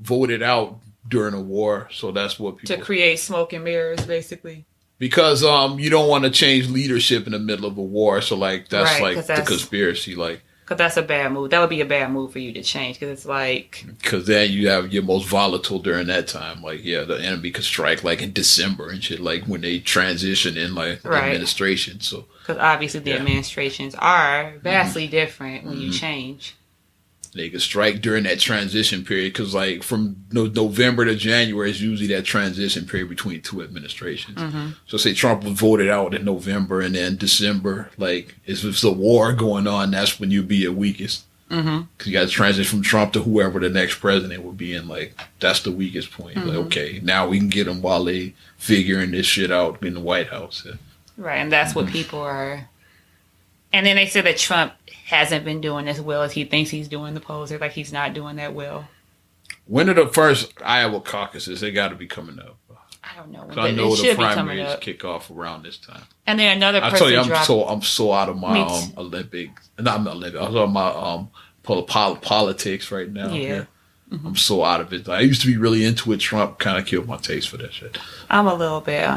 voted out during a war, so that's what people to create smoke and mirrors, basically. Because you don't want to change leadership in the middle of a war, so like that's the conspiracy. Like Because that's a bad move. That would be a bad move for you to change. Because it's like... Because then you have your most volatile during that time. Like, yeah, the enemy could strike like in December and shit. Like when they transition in like administration. So because obviously the administrations are vastly different when you change. They could strike during that transition period because, like, from November to January is usually that transition period between two administrations. So, say Trump was voted out in November, and then December, like, if there's a war going on, that's when you'd be at weakest. Because you got to transition from Trump to whoever the next president would be in. Like, that's the weakest point. Like, okay, now we can get them while they figuring this shit out in the White House. Yeah. Right, and that's what people are. And then they said that Trump hasn't been doing as well as he thinks he's doing. The polls are like he's not doing that well. When are the first Iowa caucuses? They got to be coming up. I don't know. I know the primaries kick off around this time. And then another person. I tell you, I'm so out of my Olympic. Not Olympic. I'm talking about politics right now. Yeah. I'm so out of it. I used to be really into it. Trump kind of killed my taste for that shit. I'm a little bit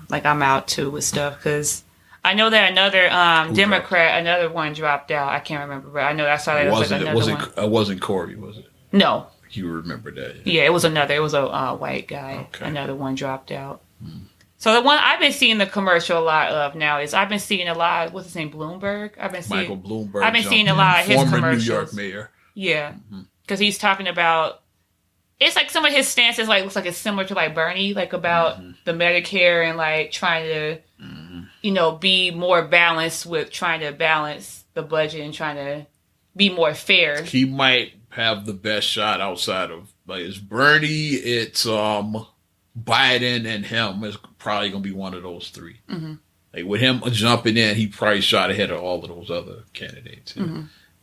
like I'm out too with stuff because I know that another Democrat, another one dropped out. I can't remember, but I know I saw that it was another one. It wasn't Corey, was it? No. You remember that? Yeah, it was another. It was a white guy. Okay. Another one dropped out. So the one I've been seeing the commercial a lot of now is I've been seeing a lot. What's his name? Bloomberg. Michael Bloomberg. I've been seeing a lot of his former commercials. New York mayor. Yeah, because he's talking about. It's like some of his stances like looks like it's similar to like Bernie, like about the Medicare and like trying to, be more balanced with trying to balance the budget and trying to be more fair. He might have the best shot outside of like it's Bernie, it's Biden and him is probably gonna be one of those three. Like with him jumping in, he probably shot ahead of all of those other candidates.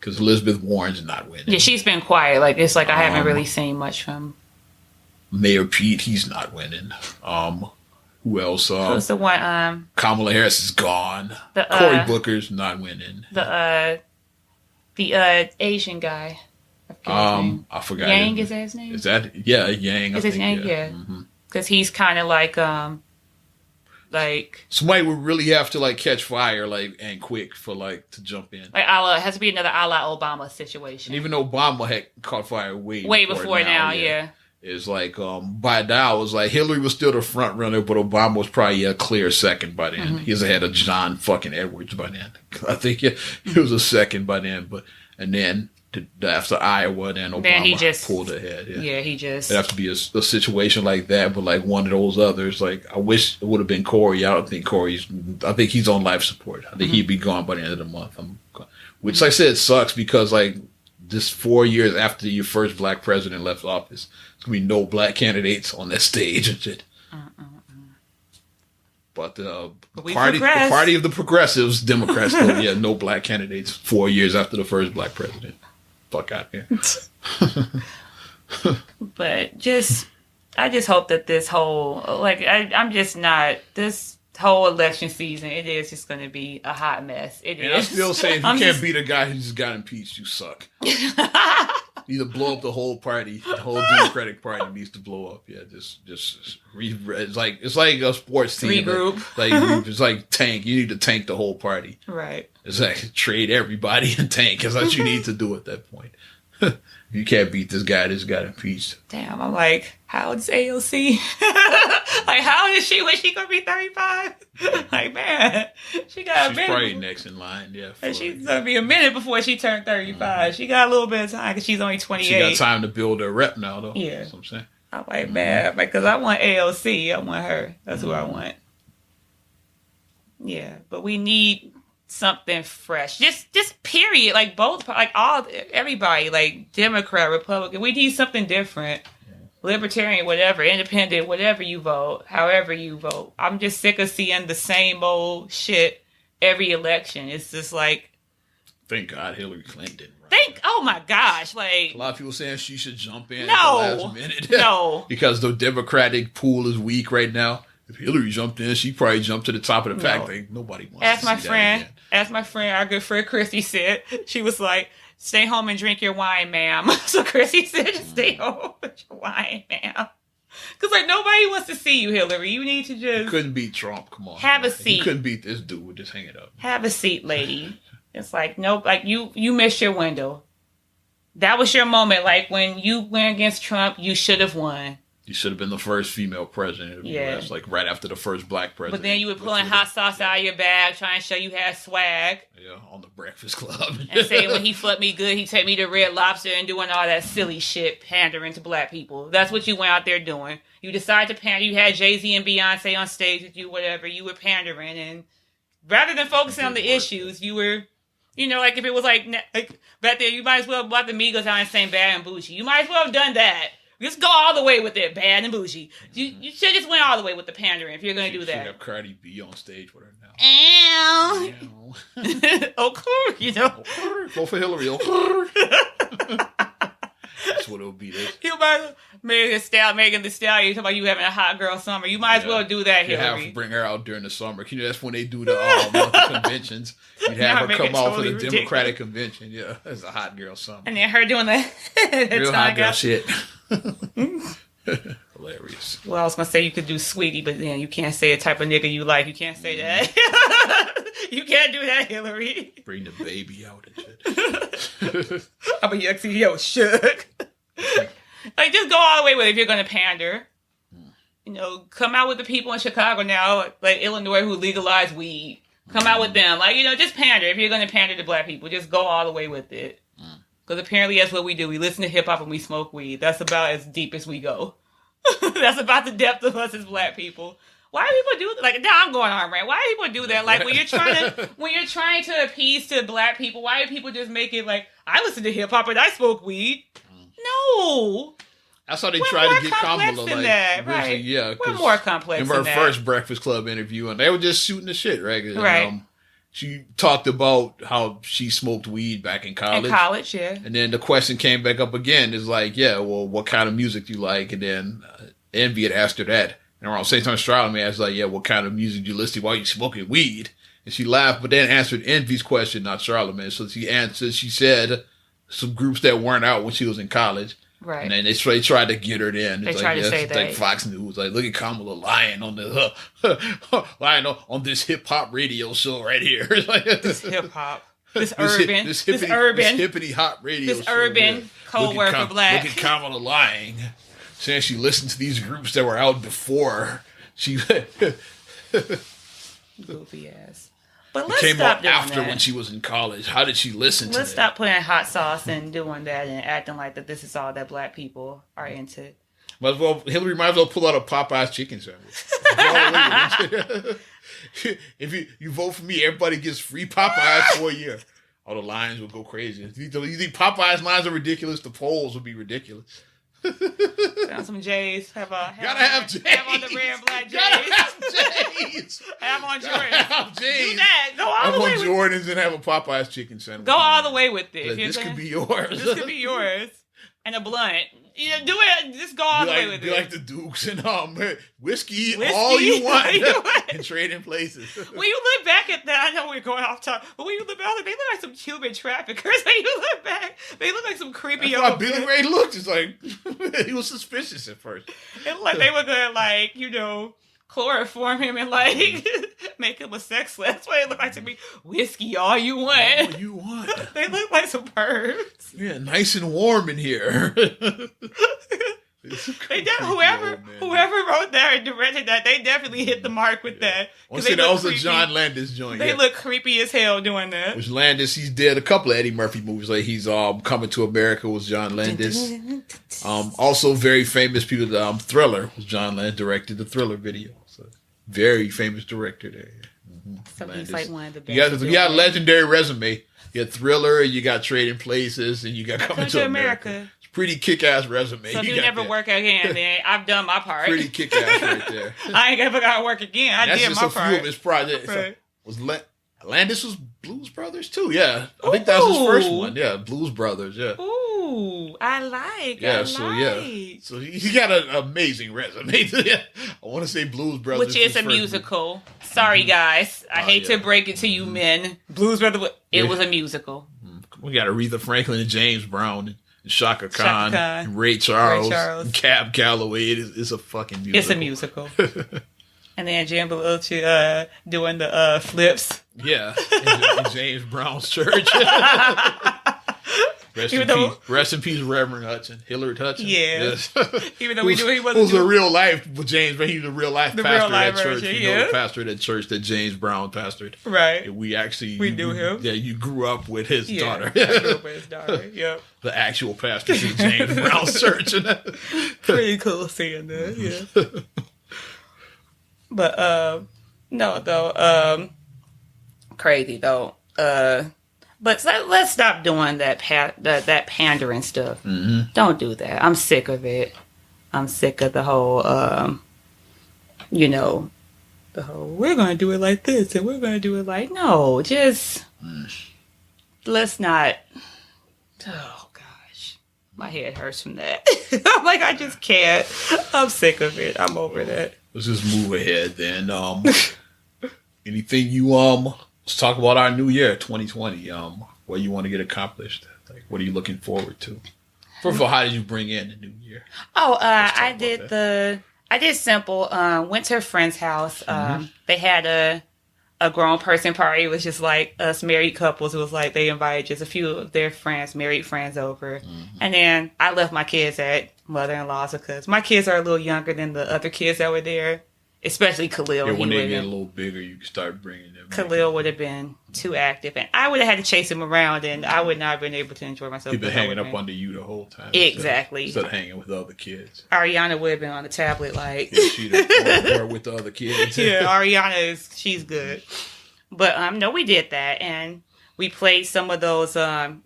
Because Elizabeth Warren's not winning. Yeah, she's been quiet. Like it's like I haven't really seen much from Mayor Pete. He's not winning. Who else? Who's the one? Kamala Harris is gone. Cory Booker's not winning. The Asian guy. I forgot. Yang is that his name? Is that Yang? Is it Yang? Yeah. Because he's kind of like somebody would really have to like catch fire and quick for like to jump in. Like it has to be another a la Obama situation. And even Obama had caught fire way before now. Yeah. It's like by now it was like Hillary was still the front runner, but Obama was probably a clear second by then. He was ahead of John fucking Edwards by then. I think he was a second by then, and then after Iowa, then Obama he just pulled ahead. Yeah, he just. It'd have to be a situation like that, but like one of those others. Like I wish it would have been Corey. I don't think Corey's. I think he's on life support. I think he'd be gone by the end of the month. Which, like I said, sucks because like just 4 years after your first black president left office, there's gonna be no black candidates on that stage and shit. But the party of the progressives, Democrats, no black candidates 4 years after the first black president. Fuck out here. But I just hope that this whole I'm just not this whole election season. It is just going to be a hot mess. I still say if you can't beat a guy who just got impeached, you suck. Either blow up the whole party. The whole Democratic Party needs to blow up. Yeah, it's like a sports team. Regroup. Like it's like tank. You need to tank the whole party. Right. It's like trade everybody and tank. That's what you need to do at that point. You can't beat this guy. This got impeached. Damn, I'm like, how old is AOC? Like, how old is she when she gonna be 35? Like, man, she's probably next in line. Yeah, and she's gonna be a minute before she turned 35. She got a little bit of time because she's only 28. She got time to build her rep now, though. Yeah, that's what I'm saying. I'm like, man, because I want AOC. I want her. That's who I want. Yeah, but we need something fresh. Just period. Like both, like everybody, like Democrat, Republican. We need something different. Libertarian, whatever, independent, whatever you vote, however you vote. I'm just sick of seeing the same old shit every election. It's just like, thank God Hillary Clinton didn't run. Oh my gosh, like a lot of people saying she should jump in at the last minute. No, because the Democratic pool is weak right now. If Hillary jumped in, she probably jumped to the top of the pack. Like, nobody wants to see that again. As my friend, our good friend Chrissy said, she was like, stay home and drink your wine, ma'am. So Chrissy said, just stay home with your wine, ma'am. Because, like, nobody wants to see you, Hillary. You need to just... You couldn't beat Trump. Come on. Have a seat. You couldn't beat this dude. Just hang it up. Have a seat, lady. It's like, nope, like you missed your window. That was your moment. Like when you went against Trump, you should have won. You should have been the first female president of the U.S., like right after the first black president. But then you were pulling hot sauce out of your bag, trying to show you had swag. Yeah, on the Breakfast Club. And saying when he flipped me good, he take me to Red Lobster and doing all that silly shit, pandering to black people. That's what you went out there doing. You decided to pander. You had Jay-Z and Beyonce on stage with you, whatever. You were pandering. And rather than focusing on the issues, you were, like if it was like back there, you might as well have brought the Migos out and sang Bad and Bougie. You might as well have done that. Just go all the way with it, Bad and Bougie. You should just went all the way with the pandering if you're going to do that. You should have Cardi B on stage with her now. Ow. Oh, cool, Go for Hillary. That's what it'll be. You might have Megan Thee Stallion talking about you having a hot girl summer. You might as well do that, Hillary. Have bring her out during the summer. That's when they do the conventions. You'd have her come out for the Democratic convention. Yeah, it's a hot girl summer. And then her doing the real hot girl shit. Hilarious. Well, I was gonna say you could do Sweetie, but then you can't say the type of nigga you like. You can't say that. You can't do that, Hillary. Bring the baby out and shit. I'm a shook. Like, just go all the way with it if you're gonna pander. Come out with the people in Chicago now, like Illinois, who legalized weed. Come out with them. Like, just pander. If you're gonna pander to black people, just go all the way with it. Because apparently that's what we do. We listen to hip-hop and we smoke weed. That's about as deep as we go. That's about the depth of us as black people. Why do people do that? Like, now I'm going on, right? Why do people do that? Like, when you're trying to appease to black people, why do people just make it like, I listen to hip-hop and I smoke weed? No. That's how they try to get Kamala. Like, that, right? Yeah. We're more complex in her first Breakfast Club interview, and they were just shooting the shit, right? Right. She talked about how she smoked weed back in college. In college, yeah. And then the question came back up again. It's like, yeah, well, what kind of music do you like? And then Envy had asked her that. And around the same time, Charlamagne asked, like, yeah, what kind of music do you listen to while you smoking weed? And she laughed, but then answered Envy's question, not Charlamagne. So she said some groups that weren't out when she was in college. Right. And then they tried to get her in. They tried to say that. Like Fox News. Like, look at Kamala lying on the lying on this hip hop radio show right here. This hip hop. This hippity hop radio show. This urban code word for black. Look at Kamala lying. Saying she listened to these groups that were out before she goofy ass. But let's came stop up doing after that. When she was in college. How did she listen to that? Let's stop putting hot sauce and doing that and acting like that this is all that black people are into. Hillary might as well pull out a Popeye's chicken sandwich. If you vote for me, everybody gets free Popeyes for a year. All the lines will go crazy. You think Popeye's lines are ridiculous? The polls will be ridiculous. Found some J's. Gotta have J's. Have on the red and black J's. Gotta have J's. Have on Jordans. Have J's. Do that. Go all the way with it. Have on Jordans and have a Popeye's chicken sandwich. Go all the way with it. This could be yours. This could be yours. And a blunt. Do it. Just go all the way with it. Be like the Dukes and whiskey all you want. And trade in places. When you look back at that, I know we're going off top, but when you look back, they look like some Cuban traffickers. When you look back, they look like some creepy old. That's Billy Ray looked. It's like he was suspicious at first. It looked like they were gonna chloroform him and make him a sex slave. That's what it looked like to me. Whiskey all you want. All you want. They look like some pervs. Yeah, nice and warm in here. Whoever wrote that and directed that, they definitely hit the mark with that. That was a John Landis joint. They look creepy as hell doing that. Which Landis, he's did a couple of Eddie Murphy movies. Like he's Coming to America was John Landis. Also very famous people. Thriller was John Landis, directed the Thriller video. So very famous director there. So he's like one of the best. You got a legendary resume. You got Thriller, you got Trading Places, and you got Coming to America. Pretty kick-ass resume. So if you never work again, then I've done my part. Pretty kick-ass right there. I ain't ever got to work again. I did my part. That's just a few of his projects. Right. Landis was Blues Brothers too, yeah. I think that was his first one. Yeah, Blues Brothers, yeah. Ooh, I like. So he got an amazing resume. I want to say Blues Brothers. Which is a musical. Movie. Sorry, guys. I hate to break it to you men. Blues Brothers, it was a musical. We got Aretha Franklin and James Brown. Shaka Khan, and Ray Charles, and Cab Calloway. It's a fucking musical. It's a musical. And then Jim Belushi doing the flips. Yeah, in James Brown's church. Rest in peace, Reverend Hudson, Hillard Hudson. Yeah. Yes. Even though we knew he wasn't. Who's a real life James, but he was a real life pastor real life at church. Version, you know, the pastor at church that James Brown pastored. Right. And we knew him. Yeah, you grew up with his daughter. I grew up with his daughter. Yep. The actual pastor at James Brown's church. Pretty cool seeing that. Yeah. But no, though. Crazy though. But let's stop doing that that pandering stuff. Mm-hmm. Don't do that. I'm sick of it. I'm sick of the whole, the whole, we're going to do it like this and we're going to do it like, no, just, let's not, oh gosh, my head hurts from that. I'm like, I just can't. I'm sick of it. I'm over that. Let's just move ahead then. Anything you, let's talk about our new year, 2020. What you want to get accomplished? Like, what are you looking forward to? First of all, how did you bring in the new year? Oh, I did simple. Went to a friend's house. They had a grown person party. It was just like us married couples. It was like they invited just a few of their friends, married friends over. And then I left my kids at mother-in-law's because my kids are a little younger than the other kids that were there. Especially Khalil. Yeah, when they get a little bigger, you can start bringing them. Khalil would have been too active, and I would have had to chase him around, and I would not have been able to enjoy myself. He'd been hanging up under you the whole time. Exactly. Instead of hanging with other kids. Ariana would have been on the tablet, like. Yeah, she'd have with the other kids. Yeah, Ariana she's good. But, no, we did that, and we played some of those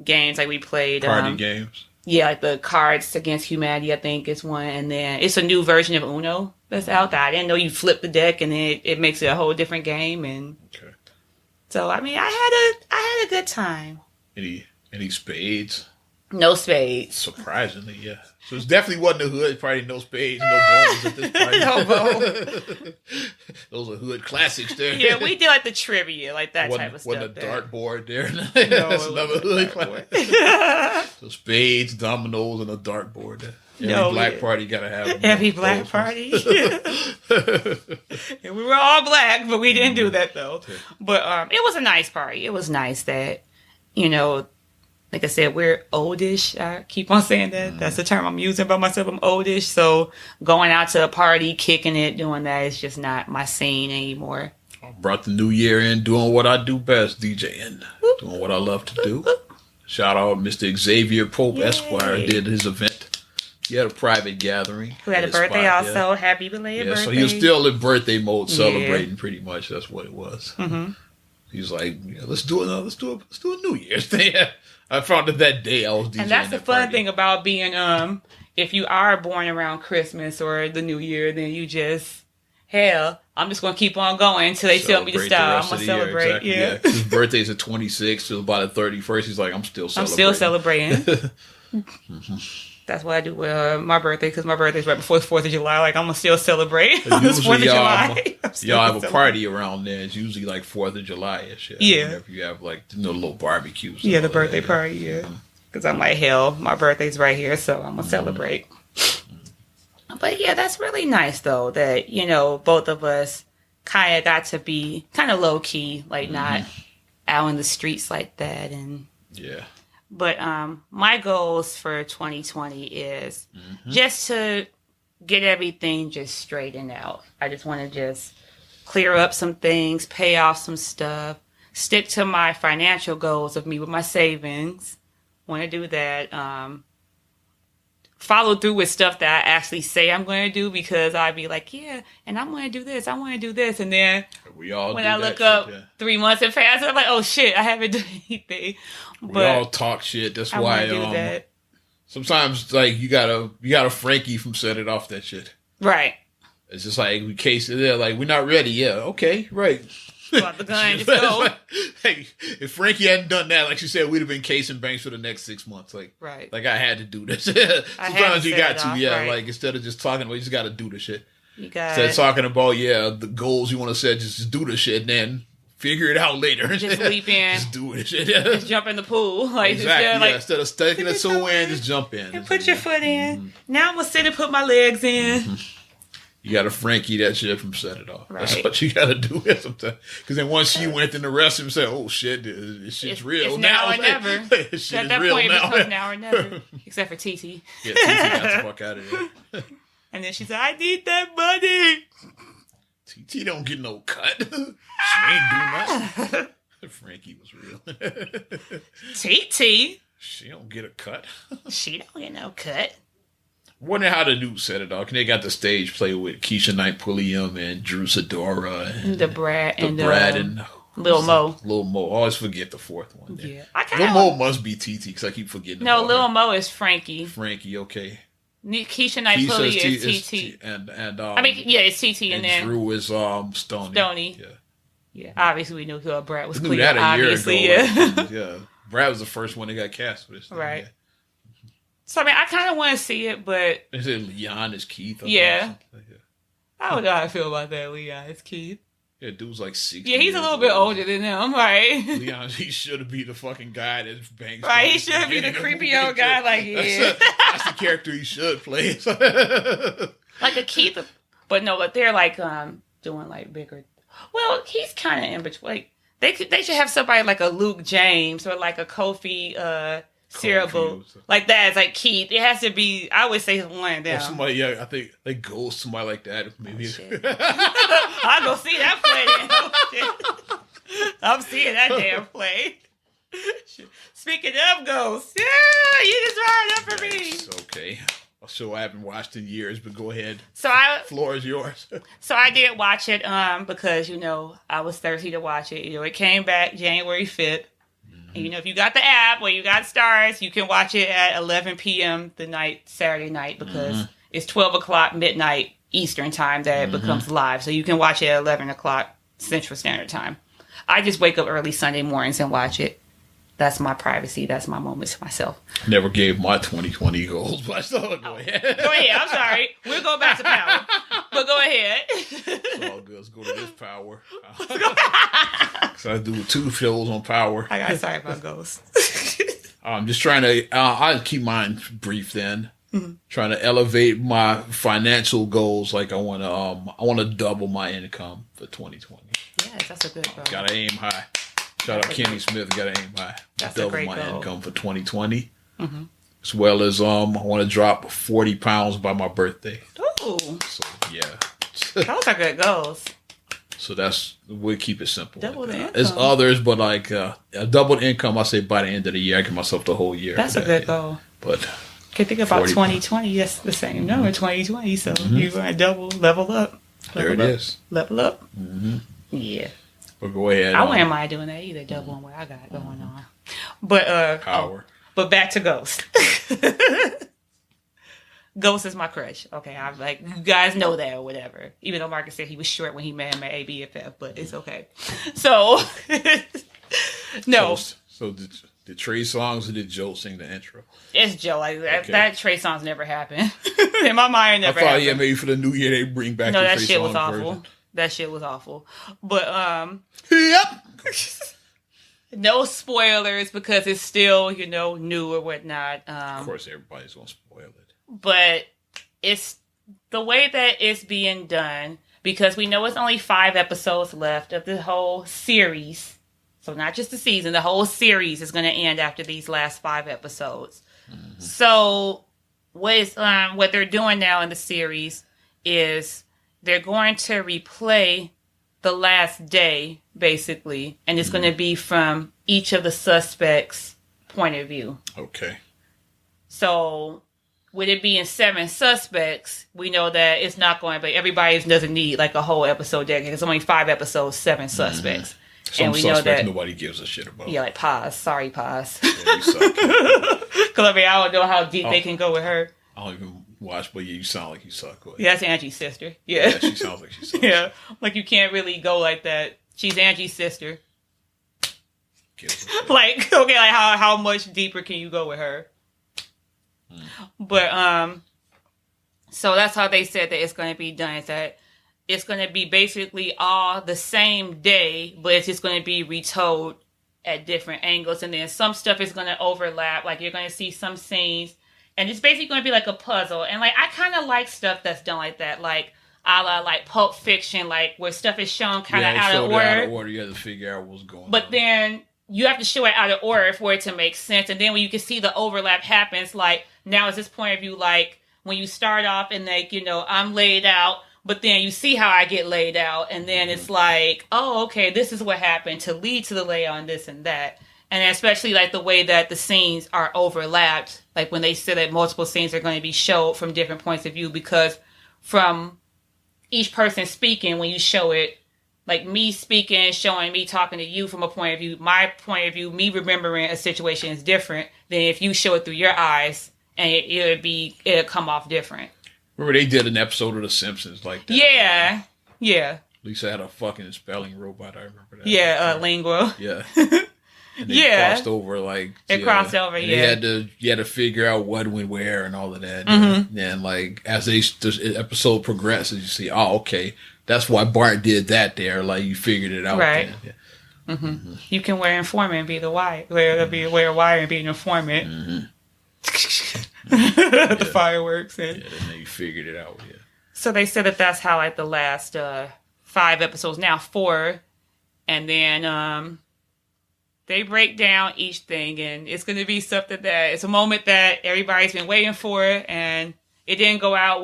games, like we played. Party games? Yeah, like the Cards Against Humanity, I think is one, and then it's a new version of Uno that's out there. I didn't know you flip the deck and it makes it a whole different game, and so I mean, I had a good time. Any spades? No spades. Surprisingly, yeah. So it definitely wasn't a hood. Probably no spades, no bones at this point. No bones. Those are hood classics there. Yeah, we did like the trivia, like that type of stuff. Wasn't a dartboard there? No, that's another hood. So spades, dominoes, and a dartboard there. Every black party gotta have. Every black party. And we were all black, but we didn't do that though. But it was a nice party. It was nice that, like I said, we're oldish. I keep on saying that. That's the term I'm using about myself. I'm oldish. So going out to a party, kicking it, doing that is just not my scene anymore. I brought the new year in doing what I do best, DJing. Doing what I love to do. Shout out Mr. Xavier Pope, Esquire, did his event. He had a private gathering. Who had a birthday also. Yeah. Happy belated birthday. So he was still in birthday mode, celebrating pretty much. That's what it was. Mm-hmm. He was like, let's do a New Year's thing. I found that day I was DJing. And that's the fun thing about being, if you are born around Christmas or the New Year, then you just, I'm just going to keep on going until they tell me to stop. I'm going to celebrate. Exactly, yeah. His birthday's the 26th, so about the 31st. He's like, I'm still celebrating. Mm-hmm. That's what I do with my birthday, because my birthday's right before the 4th of July. Like, I'm going to still celebrate on the 4th of July. Y'all have a party around there. It's usually like 4th of July-ish. Yeah. Whenever you have like little barbecues. Yeah, the birthday party, yeah. Because I'm like, my birthday's right here, so I'm going to celebrate. But yeah, that's really nice, though, that, both of us kind of got to be kind of low-key, like not out in the streets like that. And yeah. But my goals for 2020 is just to get everything just straightened out. I just want to just clear up some things, pay off some stuff, stick to my financial goals of me with my savings. Want to do that. Follow through with stuff that I actually say I'm going to do, because I'd be like, and I'm going to do this. I want to do this. And then when I look up 3 months and fast, I'm like, oh shit, I haven't done anything. We all talk shit. That's why that. Sometimes like you gotta Frankie from set it off that shit. Right. It's just like we case it there, like we're not ready. Yeah, okay, right. Pull the gun, just go. Hey, if Frankie hadn't done that, like she said, we'd have been casing banks for the next 6 months. Like I had to do this. Sometimes you got to, right. Like instead of just talking about, you just got to do the shit. Instead of talking about the goals you want to set, just do the shit and then figure it out later. Just leap in. Just do it. Just jump in the pool. Like, exactly. Instead of sticking it somewhere, just jump in. And put your foot in. Now I'm going to sit and put my legs in. You got to Frankie that shit from Set It Off. Right. That's what you got to do sometimes. Because then once she went in the rest of him, said, "Oh shit, this shit's real it's now or never." This shit At is that real point, now. it becomes now or never. Except for TT. Yeah, TT got the fuck out of there. And then she said, "I need that money." TT don't get no cut. She ain't do nothing. Frankie was real. TT. She don't get a cut. She don't get no cut. Wonder how the new Set It Off. They got the stage play with Keisha Knight Pulliam and Drew Sidora and The Brad and Lil Mo. Lil Mo. I always forget the fourth one. Yeah, Lil Mo must be TT because I keep forgetting. No, about Lil her. Mo is Frankie. Frankie, okay. Keisha Knight Pulliam is TT. And it's TT and then Drew is Stoney. Stoney. Yeah. Yeah, obviously we knew who Brad was. We Cleo, knew that a year obviously, ago. yeah. Yeah. Brad was the first one that got cast for this thing. Right. Yeah. So I mean, I kind of want to see it, but Is it Leon is Keith? Yeah. Yeah. I don't know how I feel about that. Leon is Keith. Yeah, dude's like 60. Yeah, he's a little bit older than them, right? Leon, he should be the fucking guy that bangs. Right, he should be the creepy old guy, like That's the character he should play. Like a Keith, but no, but they're like doing like bigger. Well, he's kind of in between. Like, they should have somebody like a Luke James or like a Kofi Cerebral, like that. It's like Keith. It has to be. I would say one down. Or somebody, yeah, I think they go somebody like that. Maybe. I'll go see that play. Then. I'm seeing that damn play. Speaking of ghosts, yeah, you just brought it up for me. It's okay. A show I haven't watched in years, but go ahead. Floor is yours. So I did watch it because I was thirsty to watch it. It came back January 5th. Mm-hmm. And, if you got the app or you got Stars, you can watch it at 11 p.m. Saturday night because it's 12 o'clock midnight Eastern time that it becomes live. So you can watch it at 11 o'clock Central Standard Time. I just wake up early Sunday mornings and watch it. That's my privacy. That's my moments to myself. Never gave my 2020 goals, but I still go ahead. Go ahead. I'm sorry. We'll go back to Power. But go ahead. It's all good. Let's go to this Power. So I do 2 shows on Power. I got sorry about ghosts. I'm just trying to, I'll keep mine brief then. Mm-hmm. Trying to elevate my financial goals. Like I want to double my income for 2020. Yes, that's a good goal. Gotta aim high. Shout out Kenny Smith. Gotta aim high. That's double a great my goal. income for 2020. Mm-hmm. As well as I want to drop 40 pounds by my birthday. Ooh. So yeah. Those are good goals. So we'll keep it simple. Double the income. There's others, but like a double income, I say by the end of the year, I give myself the whole year. That's a good goal. But can think about 2020. That's the same number, 2020. So you're going to level up. There it is. Level up. Mm-hmm. Yeah. But go ahead. I wouldn't mind doing that either, doubling what I got going on. But Power. But back to Ghost. Ghost is my crush. Okay, I'm like, you guys know that or whatever. Even though Marcus said he was short when he met him at ABFF, but it's okay. So, no. So did Trey Songz or did Joe sing the intro? It's Joe. Like that Trey Songz never happened. In my mind, it never happened. Yeah, maybe for the new year they bring back the that Trey shit Songz was awful. version. That shit was awful. But, Yep. no spoilers because it's still, new or whatnot. Of course, everybody's going to spoil it. But it's the way that it's being done because we know it's only 5 episodes left of the whole series. So not just the season, the whole series is going to end after these last 5 episodes. Mm-hmm. So what they're doing now in the series is they're going to replay the last day, basically, and it's going to be from each of the suspects' point of view. Okay. So, with it being 7 suspects, we know that it's not going to be, everybody doesn't need like a whole episode there. It's only 5 episodes, 7 suspects. Some and we suspects know that nobody gives a shit about. Yeah, like Paz. Sorry, Paz. Yeah, you suck. Because I don't know how deep they can go with her. I don't even watch, but yeah, you sound like you suck. Yeah, that's Angie's sister. Yeah, she sounds like she sucks. Yeah, like you can't really go like that. She's Angie's sister. Like, okay, like how much deeper can you go with her? But so that's how they said that it's going to be done. Is that it's going to be basically all the same day, but it's just going to be retold at different angles, and then some stuff is going to overlap. Like you're going to see some scenes, and it's basically going to be like a puzzle. And like I kind of like stuff that's done like that. Like a la like Pulp Fiction, like where stuff is shown kind of out of order. Out of order. You have to figure out what's going on. But then you have to show it out of order for it to make sense. And then when you can see the overlap happens, like now is this point of view, like when you start off and like, you know, I'm laid out, but then you see how I get laid out. And then it's like, oh, okay, this is what happened to lead to the layout and this and that. And especially like the way that the scenes are overlapped, like when they say that multiple scenes are going to be showed from different points of view, because from each person speaking, when you show it, like me speaking, showing me talking to you from a point of view, my point of view, me remembering a situation is different than if you show it through your eyes, and it'll come off different. Remember they did an episode of The Simpsons like that? Yeah. Yeah. Lisa had a fucking spelling robot, I remember that. Yeah, Lingua. Yeah. And they crossed over, like... crossed over, yeah. You had to figure out what went where and all of that. Mm-hmm. And, like, as the episode progresses, you see, oh, okay, that's why Bart did that there. Like, you figured it out. Right. Yeah. Mm-hmm. Mm-hmm. You can wear informant and be the wire. Wear a wire and be an informant. Mm-hmm. The fireworks. And then you figured it out, yeah. So they said that that's how, like, the last 5 episodes, now 4, and then... they break down each thing, and it's going to be something that it's a moment that everybody's been waiting for, and it didn't go out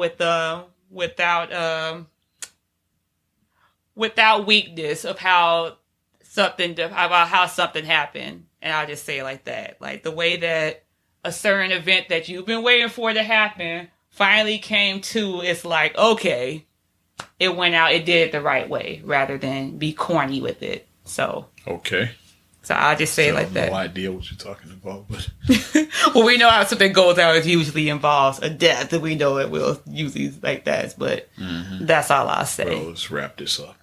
without weakness of how something happened. And I'll just say it like that, like the way that a certain event that you've been waiting for to happen finally came to. It's like, okay, it went out, it did it the right way, rather than be corny with it. So okay. So I'll just say it like that. I have no idea what you're talking about, but... Well, we know how something goes out, it usually involves a death, and we know it will usually like that, but that's all I'll say. Well, let's wrap this up.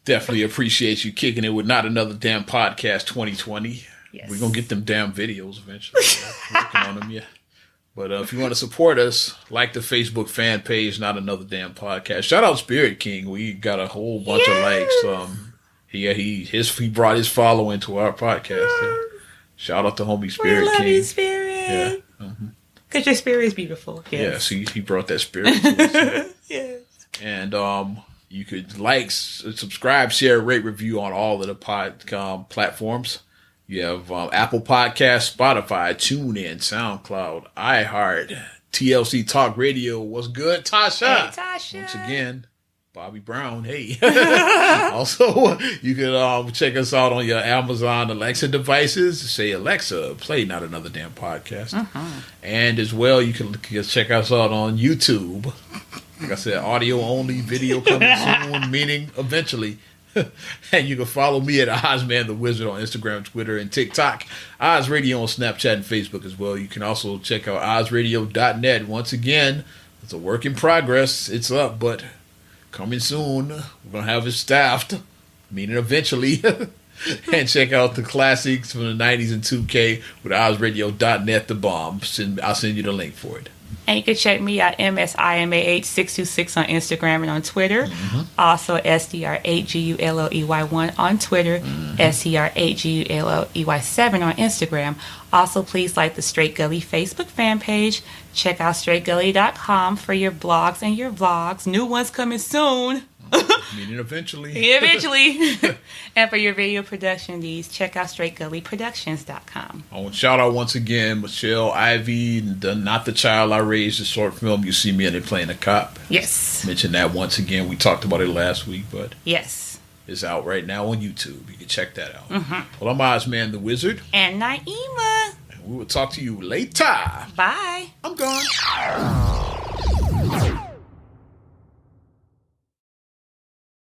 Definitely appreciate you kicking it with Not Another Damn Podcast 2020. Yes. We're going to get them damn videos eventually. Working on them, yeah. But if you want to support us, like the Facebook fan page, Not Another Damn Podcast. Shout out Spirit King. We got a whole bunch of likes. He brought his following to our podcast. Yeah. Shout out to homie Spirit we love King. You, Spirit. Yeah. Because your spirit is beautiful. Yes. He brought that spirit to us. Yeah. Yes. And you could like, subscribe, share, rate, review on all of the platforms. You have Apple Podcasts, Spotify, TuneIn, SoundCloud, iHeart, TLC Talk Radio. What's good, Tasha? Hey, Tasha. Once again, Bobby Brown, hey. Also, you can check us out on your Amazon Alexa devices. Say, Alexa, play Not Another Damn Podcast. And as well, you can check us out on YouTube. Like I said, audio only, video coming soon, meaning eventually. And you can follow me at Ozman the Wizard on Instagram, Twitter, and TikTok. Oz Radio on Snapchat and Facebook as well. You can also check out ozradio.net. Once again, it's a work in progress. It's up, but... coming soon. We're going to have it staffed, meaning eventually. And check out the classics from the 90s and 2K with OzRadio.net, the bomb. I'll send you the link for it. And you can check me at MSIMAH626 on Instagram and on Twitter. Also SDR8GULLEY1 on Twitter. SDR8GULLEY7 on Instagram. Also, please like the Straight Gully Facebook fan page. Check out straightgully.com for your blogs and your vlogs. New ones coming soon. Meaning eventually. Eventually. And for your video production needs, check out straightgullyproductions.com. I want to shout out once again Michelle Ivy, Not the Child I Raised, the short film. You see me in it playing a cop. Yes. Mention that once again. We talked about it last week, but yes, it's out right now on YouTube. You can check that out. Well, I'm Ozman the Wizard. And Naima. And we will talk to you later. Bye. I'm gone.